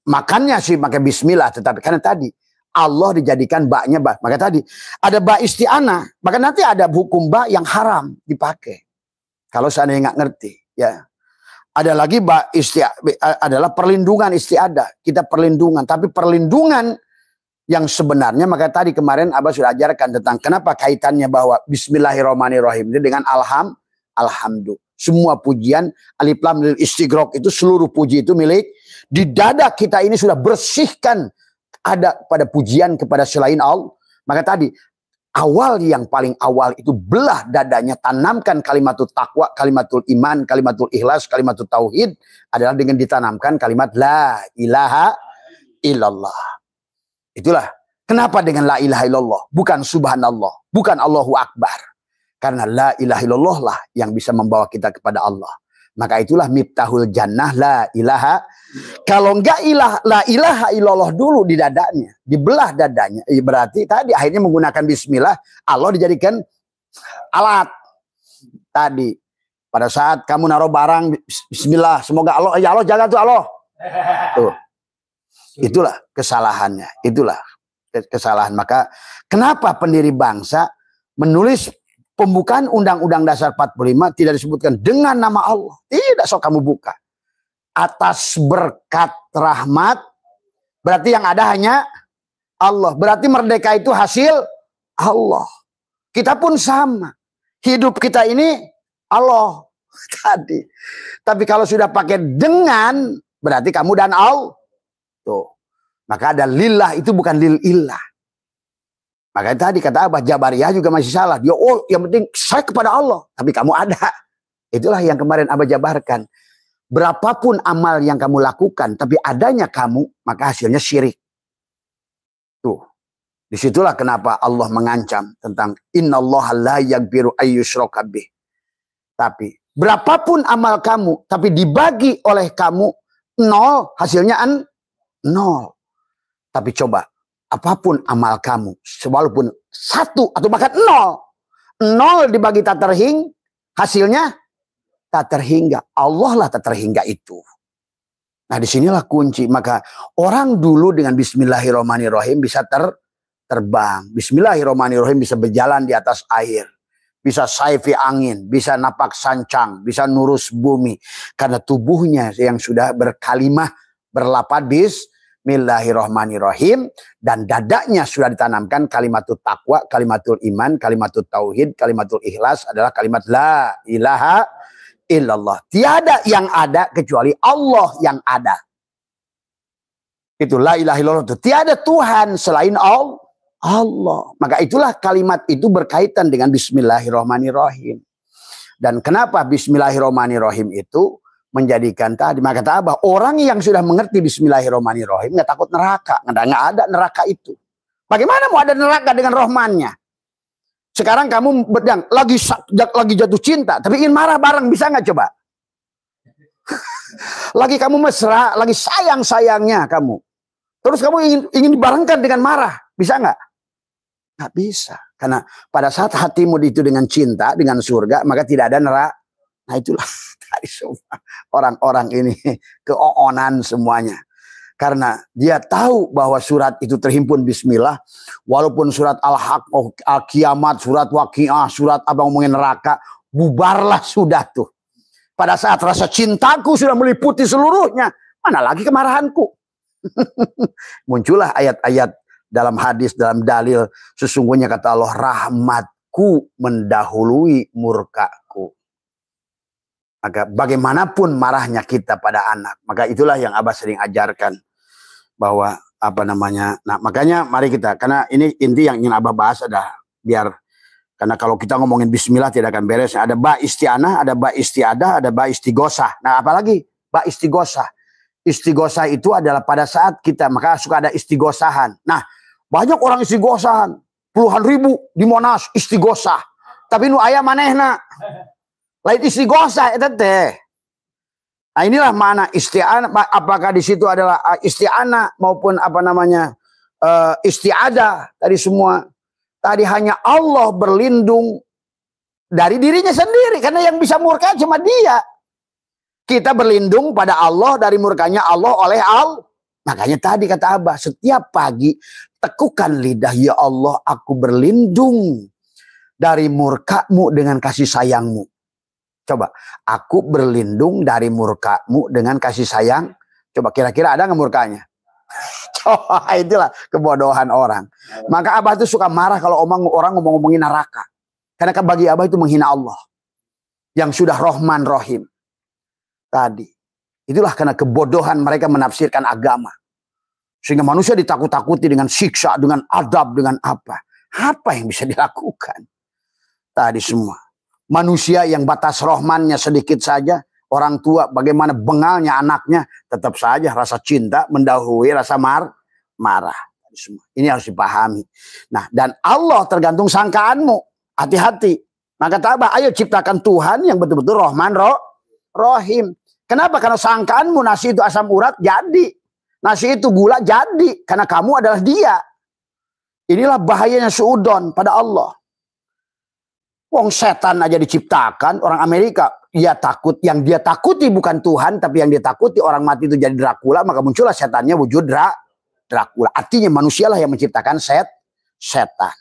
Makannya sih pakai bismillah, tetapi karena tadi Allah dijadikan baknya bak. Maka tadi ada bak isti'anah, maka nanti ada hukum bak yang haram dipakai. Kalau seandainya nggak ngerti, ya. Ada lagi bak adalah perlindungan isti'adah. Kita perlindungan, tapi perlindungan yang sebenarnya, maka tadi kemarin Abah sudah ajarkan tentang kenapa kaitannya bahwa bismillahirrahmanirrahim ini dengan alhamdulillah. Semua pujian alif lam lil istighraq itu seluruh puji itu milik di dada kita ini sudah bersihkan ada pada pujian kepada selain Allah. Maka tadi awal yang paling awal itu belah dadanya, tanamkan kalimatul taqwa, kalimatul iman, kalimatul ikhlas, kalimatul tauhid adalah dengan ditanamkan kalimat la ilaha illallah. Itulah kenapa dengan la ilaha illallah, bukan subhanallah, bukan Allahu akbar. Karena la ilaha illallah lah yang bisa membawa kita kepada Allah. Maka itulah miftahul jannah la ilaha. Kalau enggak la ilaha illallah dulu di dadanya, dibelah dadanya, berarti tadi akhirnya menggunakan bismillah, Allah dijadikan alat. Tadi pada saat kamu naruh barang bismillah, semoga Allah, ya Allah jaga tuh Allah. Tuh. Itulah kesalahannya, itulah kesalahan. Maka kenapa pendiri bangsa menulis pembukaan Undang-Undang Dasar 45 tidak disebutkan dengan nama Allah? Tidak, sok kamu buka. Atas berkat rahmat, berarti yang ada hanya Allah. Berarti merdeka itu hasil Allah. Kita pun sama. Hidup kita ini Allah tadi. Tapi kalau sudah pakai dengan, berarti kamu dan Allah. Tuh. Maka ada lillah itu bukan lilillah. Maka tadi kata Abah Jabariyah juga masih salah. Dia yang penting saya kepada Allah, tapi kamu ada. Itulah yang kemarin Abah jabarkan. Berapapun amal yang kamu lakukan, tapi adanya kamu, maka hasilnya syirik. Tuh. Disitulah kenapa Allah mengancam tentang innallaha la yaghfiru ayyushraka bih. Tapi berapapun amal kamu, tapi dibagi oleh kamu 0, hasilnya 0. Tapi coba, apapun amal kamu, walaupun 1 atau bahkan 0 dibagi tak terhing, hasilnya tak terhingga. Allah lah tak terhingga itu. Nah disinilah kunci. Maka orang dulu dengan bismillahirrahmanirrahim bisa terbang. Bismillahirrahmanirrahim bisa berjalan di atas air. Bisa saifi angin, bisa napak sancang, bisa nurus bumi. Karena tubuhnya yang sudah berkalimah, berlapad bismillahirrahmanirrahim. Dan dadanya sudah ditanamkan kalimatul taqwa, kalimatul iman, kalimatul tauhid, kalimatul ikhlas adalah kalimat la ilaha illallah. Tiada yang ada kecuali Allah yang ada. Itu la ilaha illallah itu. Tiada Tuhan selain Allah. Maka itulah kalimat itu berkaitan dengan bismillahirrahmanirrahim. Dan kenapa bismillahirrahmanirrahim itu menjadikan tadi. Maka kata Abah, orang yang sudah mengerti bismillahirrahmanirrahim nggak takut neraka. Nggak ada neraka itu. Bagaimana mau ada neraka dengan rohmannya? Sekarang kamu lagi jatuh cinta, tapi ingin marah bareng, bisa nggak coba? Lagi kamu mesra, lagi sayang-sayangnya kamu. Terus kamu ingin dibarengkan dengan marah, bisa nggak? Nggak bisa. Karena pada saat hatimu itu dengan cinta, dengan surga, maka tidak ada neraka. Nah itulah tadi semua orang-orang ini keoonan semuanya. Karena dia tahu bahwa surat itu terhimpun bismillah. Walaupun surat Al-Haqq, Al-Kiamat, surat Waqiah, surat abang ngomongin neraka. Bubarlah sudah tuh. Pada saat rasa cintaku sudah meliputi seluruhnya. Mana lagi kemarahanku. Muncullah ayat-ayat dalam hadis, dalam dalil. Sesungguhnya kata Allah, rahmatku mendahului murkaku. Maka bagaimanapun marahnya kita pada anak. Maka itulah yang Abah sering ajarkan. Bahwa nah makanya mari kita. Karena ini inti yang ingin Abah bahas ada. Karena kalau kita ngomongin bismillah tidak akan beres. Ada ba isti'anah, ada ba isti'adah, ada ba istighosah. Nah apalagi ba istighosah. Istighosah itu adalah pada saat kita. Maka suka ada istighosahan. Nah banyak orang istighosahan. Puluhan ribu di Monas istighosah. Tapi nu aya manehna. Lain istighosah itu teh. Nah inilah mana isti'anah. Apakah di situ adalah isti'anah maupun isti'adah tadi semua. Tadi hanya Allah berlindung dari dirinya sendiri karena yang bisa murka cuma Dia. Kita berlindung pada Allah dari murkanya Allah oleh Allah. Makanya tadi kata Abah, setiap pagi tekukan lidah, ya Allah, aku berlindung dari murka-Mu dengan kasih sayang-Mu. Coba, aku berlindung dari murka-Mu dengan kasih sayang. Coba kira-kira ada nggak murkanya? Coba, itulah kebodohan orang. Maka Abah itu suka marah kalau orang ngomong-ngomongin neraka. Karena bagi Abah itu menghina Allah. Yang sudah Rahman Rahim. Tadi. Itulah karena kebodohan mereka menafsirkan agama. Sehingga manusia ditakut-takuti dengan siksa, dengan adab, dengan apa. Apa yang bisa dilakukan? Tadi semua. Manusia yang batas rohmannya sedikit saja. Orang tua bagaimana bengalnya anaknya. Tetap saja rasa cinta mendahului rasa marah. Ini harus dipahami. Nah dan Allah tergantung sangkaanmu. Hati-hati. Maka tabah ayo ciptakan Tuhan yang betul-betul Rahman Rahim. Kenapa? Karena sangkaanmu nasi itu asam urat jadi. Nasi itu gula jadi. Karena kamu adalah Dia. Inilah bahayanya suudon pada Allah. Wong setan aja diciptakan, orang Amerika ia takut, yang dia takuti bukan Tuhan, tapi yang dia takuti orang mati itu jadi Dracula, maka muncullah setannya wujud Dracula. Artinya manusialah yang menciptakan setan.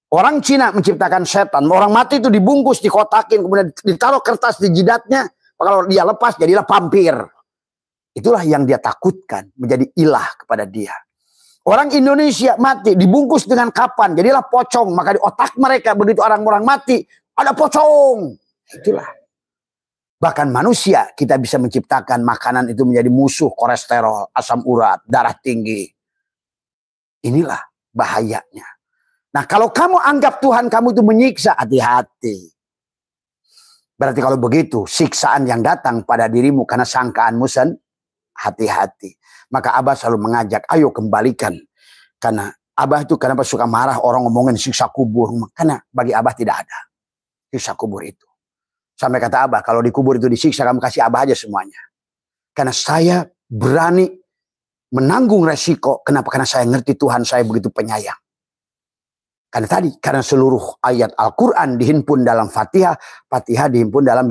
Orang Cina menciptakan setan, orang mati itu dibungkus, dikotakin, kemudian ditaruh kertas di jidatnya, kalau dia lepas jadilah vampir. Itulah yang dia takutkan, menjadi ilah kepada dia. Orang Indonesia mati dibungkus dengan kapan, jadilah pocong. Maka di otak mereka begitu orang-orang mati ada pocong. Itulah. Bahkan manusia kita bisa menciptakan makanan itu menjadi musuh kolesterol, asam urat, darah tinggi. Inilah bahayanya. Nah kalau kamu anggap Tuhan kamu itu menyiksa, hati-hati. Berarti kalau begitu siksaan yang datang pada dirimu karena sangkaanmu hati-hati. Maka Abah selalu mengajak, ayo kembalikan. Karena Abah itu kenapa suka marah orang ngomongin siksa kubur. Karena bagi Abah tidak ada siksa kubur itu. Sampai kata Abah, kalau di kubur itu disiksa, kamu kasih Abah aja semuanya. Karena saya berani menanggung resiko. Kenapa? Karena saya ngerti Tuhan saya begitu penyayang. Karena tadi, karena seluruh ayat Al-Quran dihimpun dalam Fatihah. Fatihah dihimpun dalam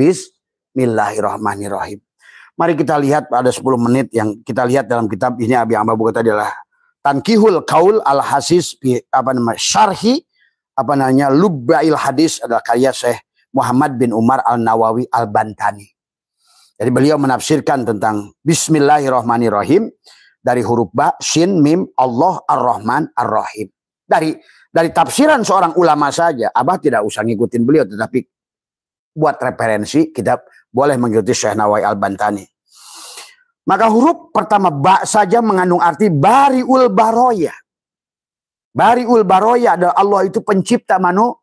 Bismillahirrahmanirrahim. Mari kita lihat ada 10 menit yang kita lihat dalam kitab ini yang Babu tadi adalah Tankihul Qaul Al-Hasis Syarhi Lubbail Hadis adalah karya Syekh Muhammad bin Umar Al-Nawawi Al-Bantani. Jadi beliau menafsirkan tentang Bismillahirrahmanirrahim dari huruf ba, shin, mim, Allah, Ar-Rahman, Ar-Rahim. Dari tafsiran seorang ulama saja, Abah tidak usah ngikutin beliau, tetapi buat referensi kita boleh mengikuti Syekh Nawawi Al-Bantani. Maka huruf pertama ba saja mengandung arti bariul baroya. Bariul baroya adalah Allah itu pencipta manusia.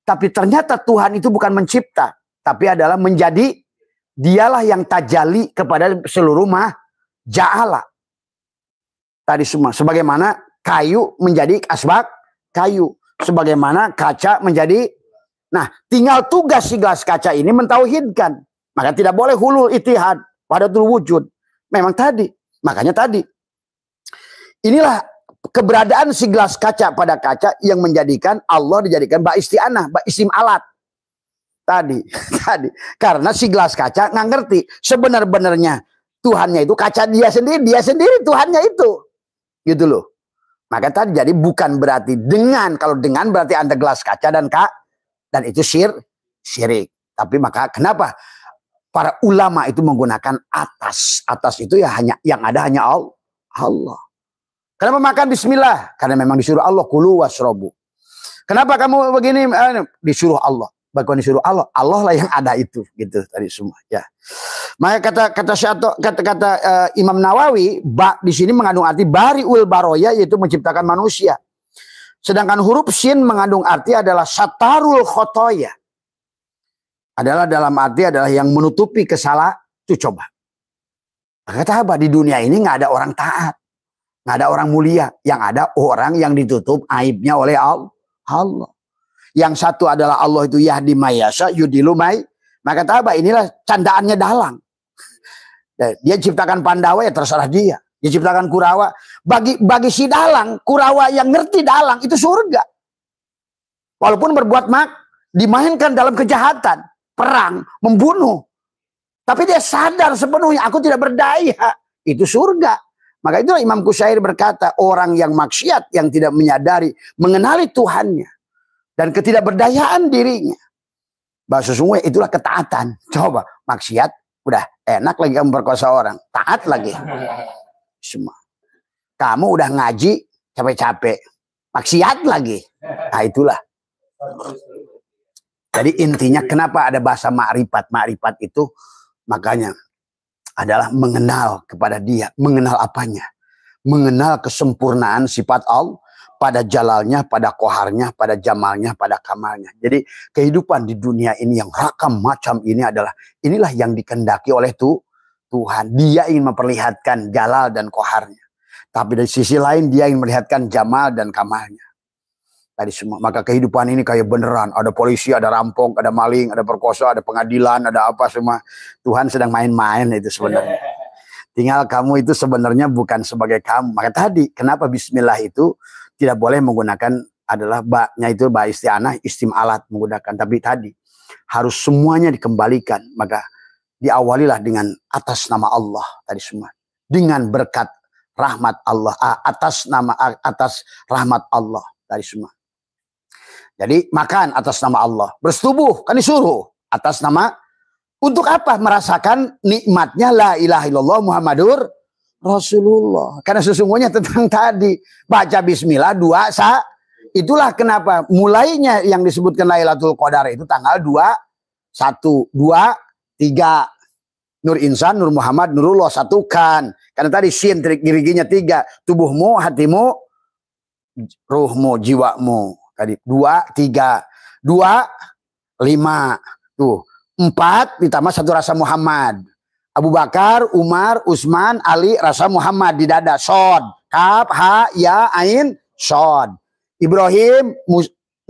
Tapi ternyata Tuhan itu bukan mencipta. Tapi adalah menjadi, dialah yang tajali kepada seluruh ja'ala. Tadi semua. Sebagaimana kayu menjadi asbak kayu. Sebagaimana kaca menjadi. Nah, tinggal tugas si gelas kaca ini mentauhidkan. Maka tidak boleh hulul itihad wahdatul wujud. Memang tadi. Makanya tadi. Inilah keberadaan si gelas kaca pada kaca yang menjadikan Allah dijadikan ba isti'anah, ba isim alat. Tadi. Karena si gelas kaca nggak ngerti. Sebenar-benarnya Tuhannya itu kaca dia sendiri Tuhannya itu. Gitu loh. Maka tadi jadi bukan berarti dengan. Kalau dengan berarti Anda gelas kaca dan itu syirik. Tapi maka kenapa para ulama itu menggunakan atas. Atas itu ya hanya yang ada hanya Allah. Kenapa makan bismillah? Karena memang disuruh Allah kulu wasrobu. Kenapa kamu begini? Disuruh Allah. Bahkan disuruh Allah. Allah lah yang ada itu. Gitu tadi semua. Ya. Maka kata Imam Nawawi, ba di sini mengandung arti bariul baroya, yaitu menciptakan manusia. Sedangkan huruf shin mengandung arti adalah satarul khotoya. Adalah dalam arti adalah yang menutupi kesalahan. Itu coba. Kata apa? Di dunia ini nggak ada orang taat. Nggak ada orang mulia. Yang ada orang yang ditutup aibnya oleh Allah. Yang satu adalah Allah itu yahdi mayasa yudilu may. Maka kata apa? Inilah candaannya dalang. Dia ciptakan Pandawa ya terserah dia. Dia ciptakan Kurawa. Bagi si dalang, Kurawa yang ngerti dalang itu surga. Walaupun berbuat dimainkan dalam kejahatan. Perang, membunuh. Tapi dia sadar sepenuhnya, aku tidak berdaya. Itu surga. Maka itu Imam Qusyairi berkata, orang yang maksiat, yang tidak menyadari, mengenali Tuhannya. Dan ketidakberdayaan dirinya. Bahasa sesungguhnya itulah ketaatan. Coba, maksiat, udah enak lagi kamu perkosa orang. Taat lagi. Semua. Kamu udah ngaji, capek-capek. Maksiat lagi. Nah itulah. Jadi intinya kenapa ada bahasa ma'rifat. Ma'rifat itu makanya adalah mengenal kepada dia. Mengenal apanya? Mengenal kesempurnaan sifat Allah. Pada jalalnya, pada koharnya, pada jamalnya, pada kamalnya. Jadi kehidupan di dunia ini yang rakam macam ini adalah. Inilah yang dikehendaki oleh Tuhan. Dia ingin memperlihatkan jalal dan koharnya. Tapi dari sisi lain dia ingin melihatkan jamal dan kamalnya. Tadi semua. Maka kehidupan ini kayak beneran. Ada polisi, ada rampok, ada maling, ada perkosa, ada pengadilan, ada apa semua. Tuhan sedang main-main itu sebenarnya. Tinggal kamu itu sebenarnya bukan sebagai kamu. Maka tadi, kenapa bismillah itu tidak boleh menggunakan adalah ba-nya itu ba isti'anah, istim alat menggunakan. Tapi tadi, harus semuanya dikembalikan. Maka diawalilah dengan atas nama Allah. Tadi semua. Dengan berkat rahmat Allah. Atas rahmat Allah. Tadi semua. Jadi makan atas nama Allah. Bersetubuh kan disuruh atas nama. Untuk apa? Merasakan nikmatnya la ilaha illallah Muhammadur Rasulullah. Karena sesungguhnya tentang tadi. Baca bismillah itulah kenapa. Mulainya yang disebutkan Lailatul Qadar itu tanggal 1, 2, 3. Nur Insan, Nur Muhammad, Nurullah satukan. Karena tadi sin diriginya 3. Tubuhmu, hatimu, ruhmu, jiwamu. Tadi 2, 3, 2, 5, tuh 4 ditambah 1 rasa Muhammad. Abu Bakar, Umar, Utsman, Ali rasa Muhammad di dada. Sod, kaf, ha, ya, ain, sod. Ibrahim,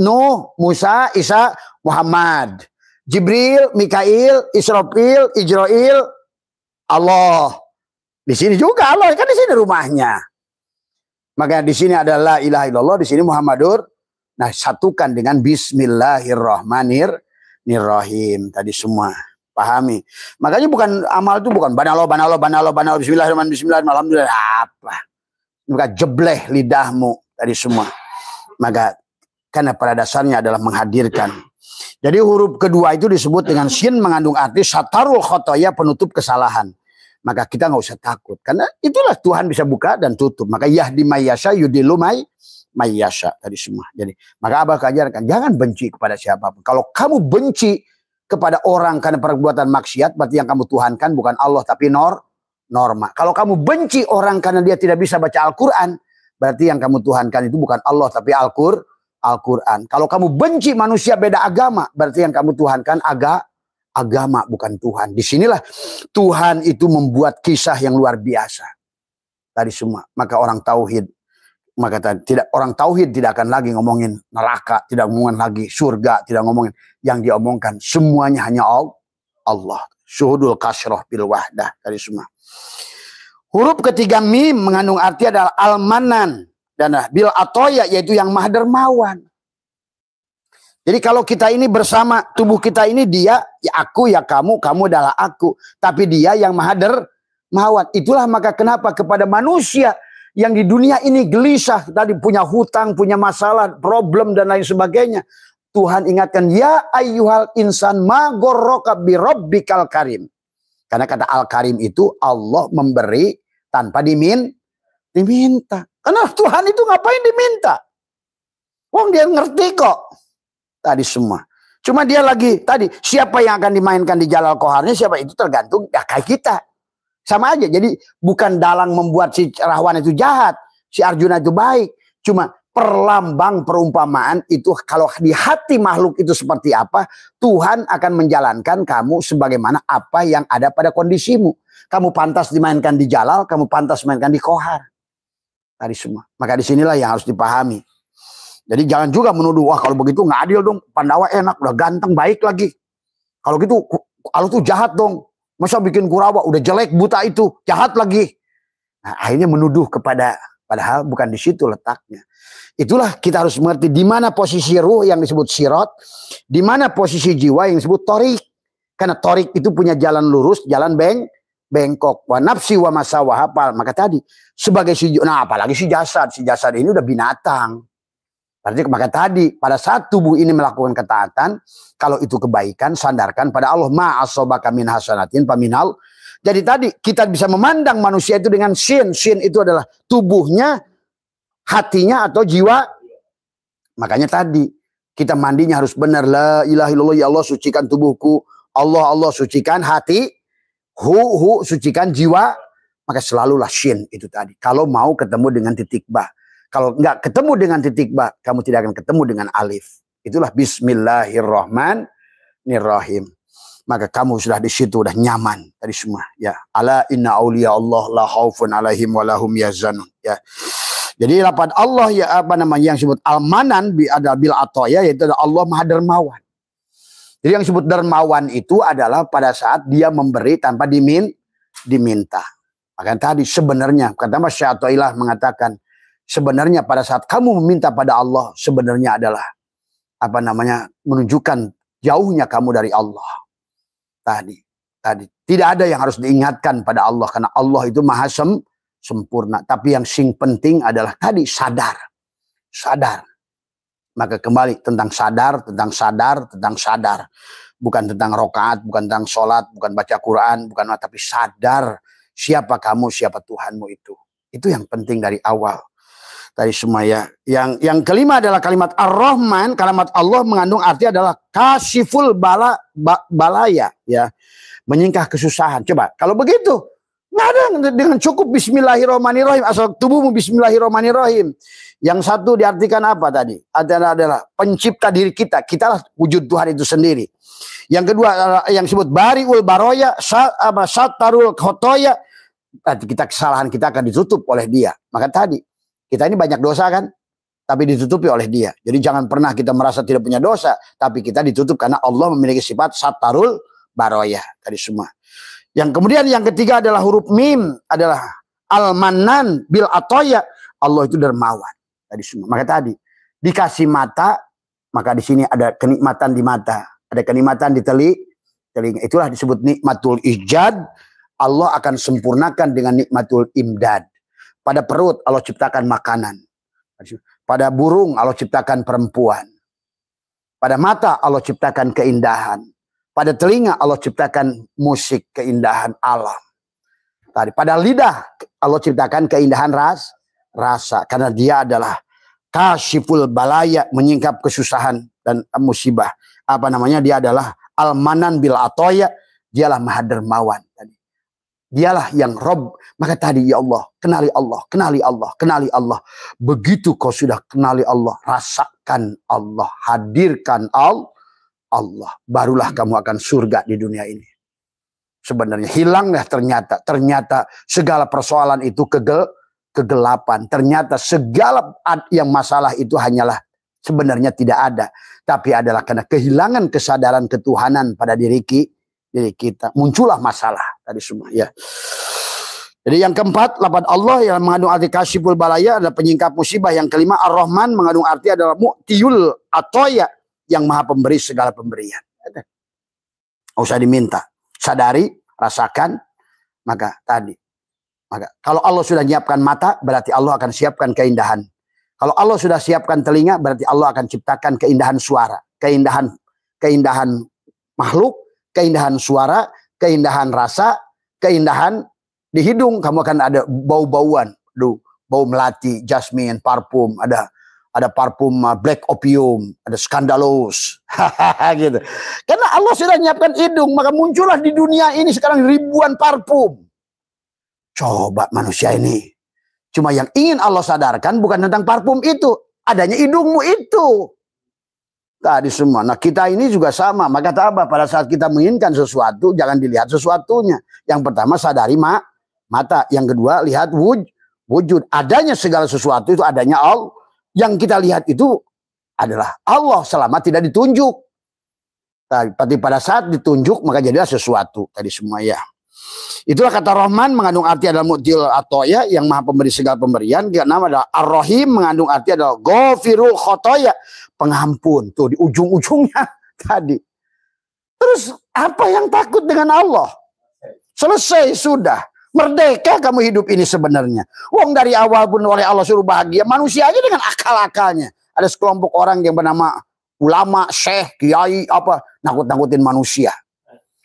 Nuh, Musa, Isa, Muhammad. Jibril, Mikail, Israfil, Ijrail, Allah. Di sini juga Allah kan di sini rumahnya. Maka di sini adalah la ilaha illallah, di sini Muhammadur. Nah, satukan dengan bismillahirrahmanirrahim tadi semua. pahami. Makanya bukan amal itu bukan banalo bismillahirrahmanirrahim bismillahirrahmanirrahim alhamdulillah apa. Maka jebleh lidahmu tadi semua. Maka karena pada dasarnya adalah menghadirkan. Jadi huruf kedua itu disebut dengan shin mengandung arti satarul khotoya, penutup kesalahan. Maka kita nggak usah takut. Karena itulah Tuhan bisa buka dan tutup. Maka yahdi mayyasha yudilu mayyasha tadi semua. Jadi maka Abah ajarkan jangan benci kepada siapapun. Kalau kamu benci kepada orang karena perbuatan maksiat, berarti yang kamu tuhankan bukan Allah tapi norma. Kalau kamu benci orang karena dia tidak bisa baca Al-Quran, berarti yang kamu tuhankan itu bukan Allah tapi Al-Quran. Kalau kamu benci manusia beda agama, berarti yang kamu tuhankan agama bukan Tuhan. Disinilah Tuhan itu membuat kisah yang luar biasa. Tadi semua. Maka orang tauhid, orang tauhid tidak akan lagi ngomongin neraka, tidak ngomongin lagi surga, tidak ngomongin. Yang diomongkan semuanya hanya Allah. Syuhudul kasroh bil wahdah. Tadi semua. Huruf ketiga mim mengandung arti adalah al-manan dan bil atoya, yaitu yang maha dermawan. Jadi kalau kita ini bersama, tubuh kita ini dia, ya aku, ya kamu adalah aku. Tapi dia yang maha dermawan. Itulah maka kenapa kepada manusia yang di dunia ini gelisah, tadi punya hutang, punya masalah, problem dan lain sebagainya. Tuhan ingatkan, ya ayyuhal insan ma gorroka bi rabbikal karim. Karena kata al-karim itu Allah memberi tanpa diminta. Karena Tuhan itu ngapain diminta? Wong dia ngerti kok. Tadi semua. Cuma dia lagi tadi siapa yang akan dimainkan di Jalal Qoharnya, siapa itu tergantung ya kayak kita. Sama aja. Jadi bukan dalang membuat si Rahwan itu jahat, si Arjuna itu baik. Cuma perlambang perumpamaan itu kalau di hati makhluk itu seperti apa, Tuhan akan menjalankan kamu sebagaimana apa yang ada pada kondisimu. Kamu pantas dimainkan di Jalal, kamu pantas dimainkan di Qohar. Tadi semua. Maka disinilah yang harus dipahami. Jadi jangan juga menuduh, wah kalau begitu nggak adil dong. Pandawa enak, udah ganteng, baik lagi. Kalau gitu, Allah tuh jahat dong. Masa bikin Kurawa, udah jelek, buta itu, jahat lagi. Nah, akhirnya menuduh padahal bukan di situ letaknya. Itulah kita harus mengerti di mana posisi ruh yang disebut sirot, di mana posisi jiwa yang disebut torik. Karena torik itu punya jalan lurus, jalan bengkok. Wa nafsi wa masa wa hafal. Maka tadi, sebagai apalagi si jasad ini udah binatang. Berarti maka tadi pada saat tubuh ini melakukan ketaatan, kalau itu kebaikan sandarkan pada Allah. Ma asobaka min hasanatin paminal. Jadi tadi kita bisa memandang manusia itu dengan sin. Sin itu adalah tubuhnya, hatinya atau jiwa. Makanya tadi kita mandinya harus benar. La ilaha illallah, ya Allah sucikan tubuhku. Allah sucikan hati. Hu sucikan jiwa. Maka selalulah sin itu tadi. Kalau mau ketemu dengan titik ba. Kalau nggak ketemu dengan titik ba, kamu tidak akan ketemu dengan alif. Itulah bismillahirrahmanirrahim. Maka kamu sudah di situ, udah nyaman tadi semua. Ya, ala inna auliya Allah la khaufun alaihim wa lahum yahzanun. Ya. Jadi lafaz Allah ya yang disebut almanan bil atoya, yaitu Allah maha dermawan. Jadi yang disebut dermawan itu adalah pada saat dia memberi tanpa diminta. Maka tadi sebenarnya kata Mas Syatoilah mengatakan, sebenarnya pada saat kamu meminta pada Allah, sebenarnya adalah menunjukkan jauhnya kamu dari Allah. Tadi tidak ada yang harus diingatkan pada Allah karena Allah itu maha sempurna. Tapi yang sing penting adalah tadi sadar. Maka kembali tentang sadar. Bukan tentang rokaat, bukan tentang sholat, bukan baca Quran, tapi sadar siapa kamu, siapa Tuhanmu itu. Itu yang penting dari awal. Tadi semua ya. Yang kelima adalah kalimat Ar-Rahman. Kalimat Allah mengandung arti adalah kasiful balaya. Ya. Menyingkah kesusahan. Coba. Kalau begitu. Nggak ada dengan cukup bismillahirrahmanirrahim. Asal tubuhmu bismillahirrahmanirrahim. Yang satu diartikan apa tadi? Adalah pencipta diri kita. Kitalah wujud Tuhan itu sendiri. Yang kedua yang disebut bariul baroya. Satarul khotoya. Kesalahan kita akan ditutup oleh dia. Maka tadi. Kita ini banyak dosa kan, tapi ditutupi oleh dia. Jadi jangan pernah kita merasa tidak punya dosa, tapi kita ditutup karena Allah memiliki sifat satarul baroyah. Tadi semua. Yang kemudian yang ketiga adalah huruf mim, adalah al-manan bil atoya. Allah itu dermawan. Tadi semua. Maka tadi, dikasih mata, maka di sini ada kenikmatan di mata. Ada kenikmatan di telinga. Itulah disebut nikmatul ijad. Allah akan sempurnakan dengan nikmatul imdad. Pada perut Allah ciptakan makanan. Pada burung Allah ciptakan perempuan. Pada mata Allah ciptakan keindahan. Pada telinga Allah ciptakan musik, keindahan alam. Pada lidah Allah ciptakan keindahan rasa. Karena dia adalah kasyiful balaya, menyingkap kesusahan dan musibah. Dia adalah al-manan bil atoya. Dialah maha dermawan. Dialah yang Rob. Maka tadi ya Allah, kenali Allah, kenali Allah, kenali Allah. Begitu kau sudah kenali Allah, rasakan Allah, hadirkan Allah. Barulah kamu akan surga di dunia ini. Sebenarnya hilanglah ternyata segala persoalan itu kegelapan. Ternyata segala yang masalah itu hanyalah sebenarnya tidak ada. Tapi adalah karena kehilangan kesadaran ketuhanan pada diri kita. Muncullah masalah tadi semua ya. Jadi yang keempat, lafaz Allah yang mengandung arti kasyiful balaya adalah penyingkap musibah. Yang kelima, Ar-Rahman mengandung arti adalah mu'tiyul atoya, yang maha pemberi segala pemberian. Usah diminta. Sadari, rasakan, maka kalau Allah sudah menyiapkan mata, berarti Allah akan siapkan keindahan. Kalau Allah sudah siapkan telinga, berarti Allah akan ciptakan keindahan suara, keindahan makhluk, keindahan suara, keindahan rasa, keindahan di hidung. Kamu akan ada bau-bauan, bau melati, jasmine, parfum, ada parfum black opium, ada skandalos, gitu. Karena Allah sudah menyiapkan hidung, maka muncullah di dunia ini sekarang ribuan parfum. Coba manusia ini, cuma yang ingin Allah sadarkan bukan tentang parfum itu, adanya hidungmu itu. Tadi semua. Nah kita ini juga sama. Maka apa? Pada saat kita menginginkan sesuatu, jangan dilihat sesuatunya. Yang pertama sadari mata. Yang kedua lihat wujud. Adanya segala sesuatu itu adanya Allah. Yang kita lihat itu adalah Allah selama tidak ditunjuk. Tapi pada saat ditunjuk maka jadilah sesuatu. Tadi semua ya. Itulah kata Rahman mengandung arti adalah mu'til atoya, yang maha pemberi segala pemberian. Keenam adalah Ar-Rahim mengandung arti adalah ghafirul khotoya, pengampun. Tuh di ujung-ujungnya tadi. Terus apa yang takut dengan Allah? Selesai sudah. Merdeka kamu hidup ini sebenarnya. Wong dari awal pun oleh Allah suruh bahagia. Manusia aja dengan akal-akalnya. Ada sekelompok orang yang bernama ulama, syekh, kiai, nakut-nakutin manusia.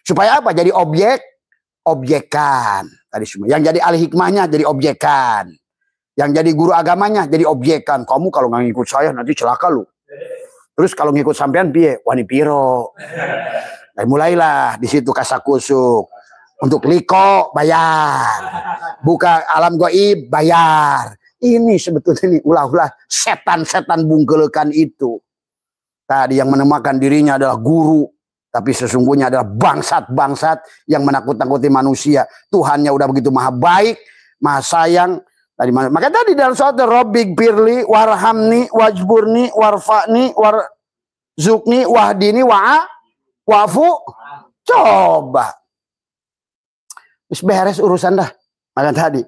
Supaya apa? Jadi objekan. Tadi semua. Yang jadi ahli hikmahnya jadi objekan. Yang jadi guru agamanya jadi objekan. Kamu kalau nggak ngikut saya nanti celaka lu. Terus kalau ngikut sampean piye? Wani piro. Dan mulailah di situ kasakusuk. Untuk liko bayar. Buka alam goib bayar. Ini sebetulnya ini ulah-ulah setan-setan bungkelkan itu. Tadi yang menemukan dirinya adalah guru. Tapi sesungguhnya adalah bangsat-bangsat yang menakut-nakuti manusia. Tuhannya udah begitu maha baik, maha sayang. Maka tadi dalam surat Rabbik firli warhamni wajburni warfa'ni warzukni wahdini wa'fu. Coba. Beres urusan dah. Maka tadi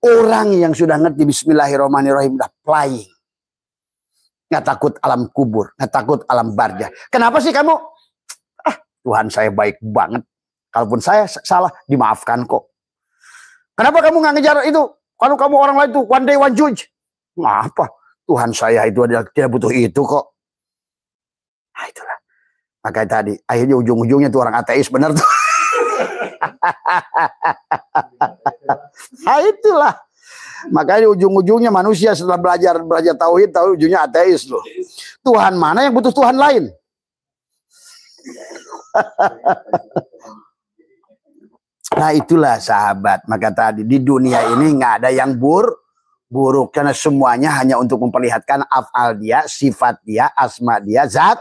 orang yang sudah ngerti bismillahirrahmanirrahim udah flying. Nggak takut alam kubur, nggak takut alam barzah. Kenapa sih kamu? Tuhan saya baik banget. Kalaupun saya salah, dimaafkan kok. Kenapa kamu nggak ngejar itu? Kalau kamu orang lain itu one day one judge. Apa? Tuhan saya itu adalah tidak butuh itu kok. Nah itulah. Maka tadi akhirnya ujung-ujungnya tuh orang ateis benar tuh. Nah itulah. Makanya ujung-ujungnya manusia setelah belajar tauhid, tahu ujungnya ateis loh. Tuhan mana yang butuh Tuhan lain? Nah itulah sahabat. Maka tadi di dunia ini nggak ada yang buruk karena semuanya hanya untuk memperlihatkan afal dia, sifat dia, asma dia, zat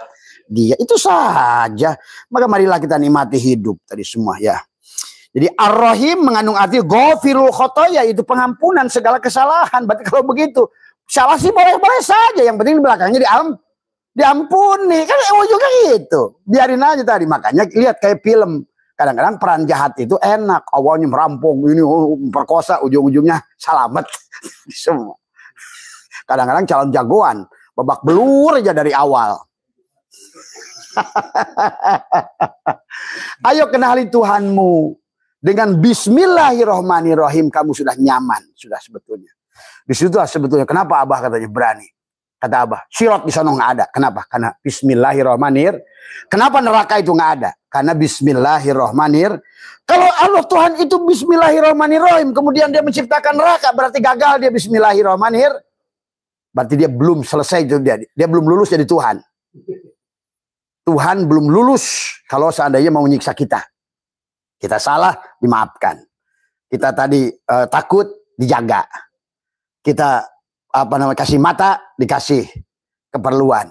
dia, itu saja. Maka marilah kita nikmati hidup tadi semua ya. Jadi Ar-Rahim mengandung arti ghafirul khotoya, itu pengampunan segala kesalahan. Berarti kalau begitu salah sih boleh-boleh saja, yang penting di belakangnya diampuni, kan ujungnya gitu. Biarin aja tadi. Makanya lihat kayak film. Kadang-kadang peran jahat itu enak. Awalnya merampok, ini perkosa, ujung-ujungnya selamat. Semua. Kadang-kadang calon jagoan. Babak belur aja dari awal. Ayo kenali Tuhanmu. Dengan Bismillahirrahmanirrahim kamu sudah nyaman. Sudah sebetulnya. Disitulah sebetulnya kenapa Abah katanya berani. Kata Abah, sirat di sana nggak ada. Kenapa? Karena Bismillahirrahmanirrahim. Kenapa neraka itu nggak ada? Karena Bismillahirrahmanirrahim. Kalau Allah Tuhan itu Bismillahirrahmanirrahim, kemudian dia menciptakan neraka, berarti gagal dia Bismillahirrahmanirrahim. Berarti dia belum selesai itu dia belum lulus jadi Tuhan. Tuhan belum lulus kalau seandainya mau menyiksa kita. Kita salah, dimaafkan. Kita tadi takut, dijaga. Kita kasih mata, dikasih keperluan.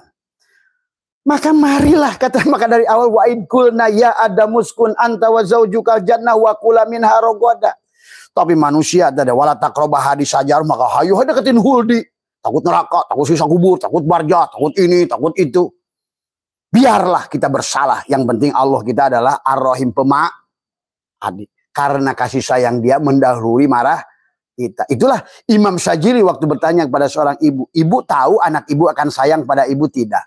Maka marilah maka dari awal wa id qulna ya adamuskun anta wa zaujuka jannah wa kula minha ragada. Tapi manusia ada wala taqrabah hadis sajar, maka hayu deketin huldi. Takut neraka, takut sisa kubur, takut barja, takut ini, takut itu. Biarlah kita bersalah. Yang penting Allah kita adalah Ar-Rahim Adik. Karena kasih sayang dia mendahului marah kita. Itulah Imam Syajili waktu bertanya kepada seorang ibu. Ibu tahu anak ibu akan sayang pada ibu? Tidak.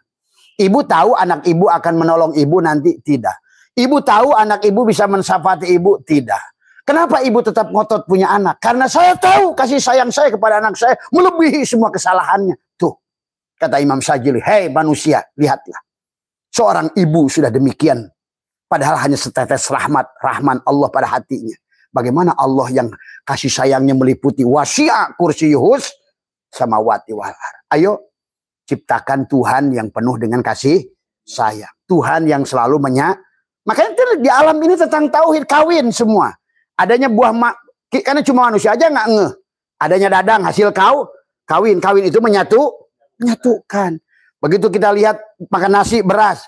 Ibu tahu anak ibu akan menolong ibu nanti? Tidak. Ibu tahu anak ibu bisa mensyafaati ibu? Tidak. Kenapa ibu tetap ngotot punya anak? Karena saya tahu kasih sayang saya kepada anak saya melebihi semua kesalahannya. Tuh, kata Imam Syajili. Hei manusia, lihatlah. Seorang ibu sudah demikian. Padahal hanya setetes rahman Allah pada hatinya. Bagaimana Allah yang kasih sayangnya meliputi wasi'a kursiyuhus samawati wal ar. Ayo ciptakan Tuhan yang penuh dengan kasih sayang. Tuhan yang selalu makanya di alam ini tentang tauhid kawin semua. Adanya buah karena cuma manusia aja nggak ngeh. Adanya dadang hasil kawin. Kawin itu menyatukan. Begitu kita lihat makan nasi beras.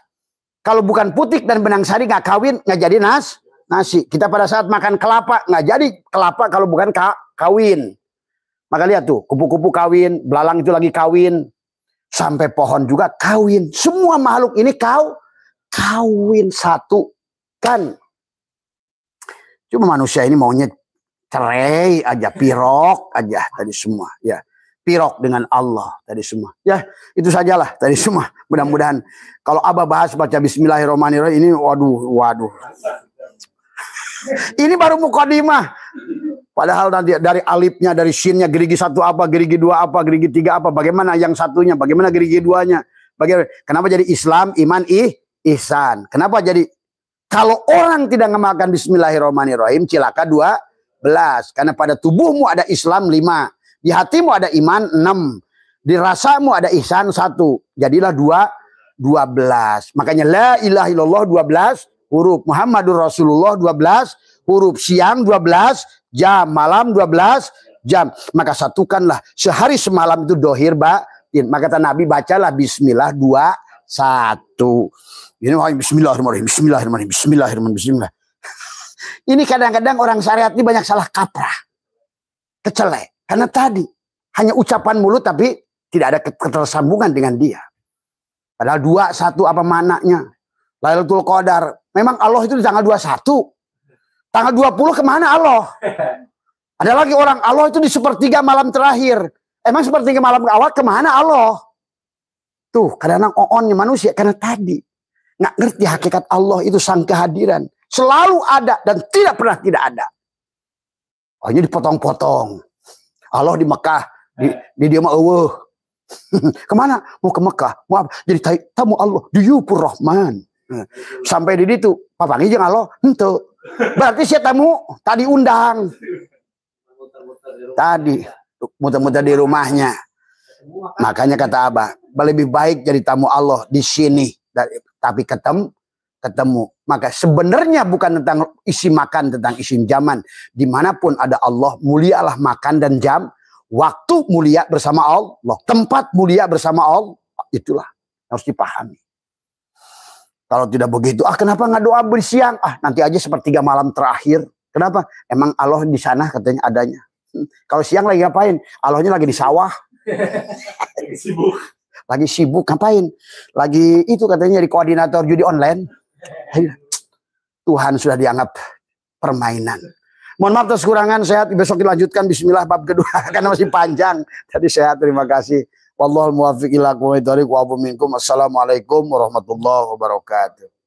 Kalau bukan putik dan benang sari nggak kawin, nggak jadi nasi. Kita pada saat makan kelapa nggak jadi kelapa kalau bukan kawin. Maka lihat tuh, kupu-kupu kawin, belalang itu lagi kawin, sampai pohon juga kawin. Semua makhluk ini kawin satu kan. Cuma manusia ini maunya cerai aja, pirok aja tadi semua. Ya. Pirok dengan Allah tadi semua. Ya, itu sajalah tadi semua. Mudah-mudahan kalau Abah bahas baca Bismillahirrahmanirrahim ini waduh. Ini baru mukadimah. Padahal nanti dari alifnya, dari shinnya, gerigi satu apa, gerigi dua apa, gerigi tiga apa, bagaimana yang satunya, bagaimana gerigi duanya. Kenapa jadi Islam, iman, ihsan. Kenapa jadi kalau orang tidak mengamalkan Bismillahirrahmanirrahim cilaka 12. Karena pada tubuhmu ada Islam 5. Di hatimu ada iman 6. Di rasamu ada ihsan 1. Jadilah 12. Makanya la ilaha illallah 12 huruf. Muhammadur Rasulullah 12 huruf. Siang 12 jam. Malam 12 jam. Maka satukanlah. Sehari semalam itu dohir batin. Maka kata Nabi bacalah bismillah 21. Ini bismillahirrahmanirrahim. Bismillahirrahmanirrahim. Ini kadang-kadang orang syariat ini banyak salah kaprah. Kecelek. Karena tadi hanya ucapan mulut tapi tidak ada ketersambungan dengan dia. Padahal 21 apa maknanya? Lailatul Qadar. Memang Allah itu di tanggal 21. Tanggal 20 kemana Allah? Ada lagi orang Allah itu di sepertiga malam terakhir. Emang sepertiga malam awal kemana Allah? Tuh kadang-kadang oonnya manusia. Karena tadi nggak ngerti hakikat Allah itu sang kehadiran. Selalu ada dan tidak pernah tidak ada. Oh ini dipotong-potong. Allah di Mekah, di dia mah kemana? Mau ke Mekah. Mau apa? Jadi tamu Allah, diyupur Rahman. Sampai di situ, papangi jeung Allah, henteu. Berarti si tamu tadi undang. Tadi muter-muter di rumahnya. Makanya kata Abah, lebih baik jadi tamu Allah di sini, tapi ketemu. Maka sebenarnya bukan tentang isi makan, tentang isi zaman. Dimanapun ada Allah, mulialah makan dan jam. Waktu mulia bersama Allah. Tempat mulia bersama Allah. Itulah harus dipahami. Kalau tidak begitu, kenapa nggak doa bersiang? Nanti aja sepertiga malam terakhir. Kenapa? Emang Allah di sana katanya adanya. Kalau siang lagi ngapain? Allahnya lagi di sawah. Lagi sibuk ngapain? Lagi itu katanya di koordinator judi online. Tuhan sudah dianggap permainan. Mohon maaf atas kekurangan, sehat. Besok dilanjutkan bismillah bab kedua karena masih panjang. Jadi sehat, terima kasih. Wallahul muwaffiq ila aqwamit thoriq wa minkum. Assalamualaikum warahmatullahi wabarakatuh.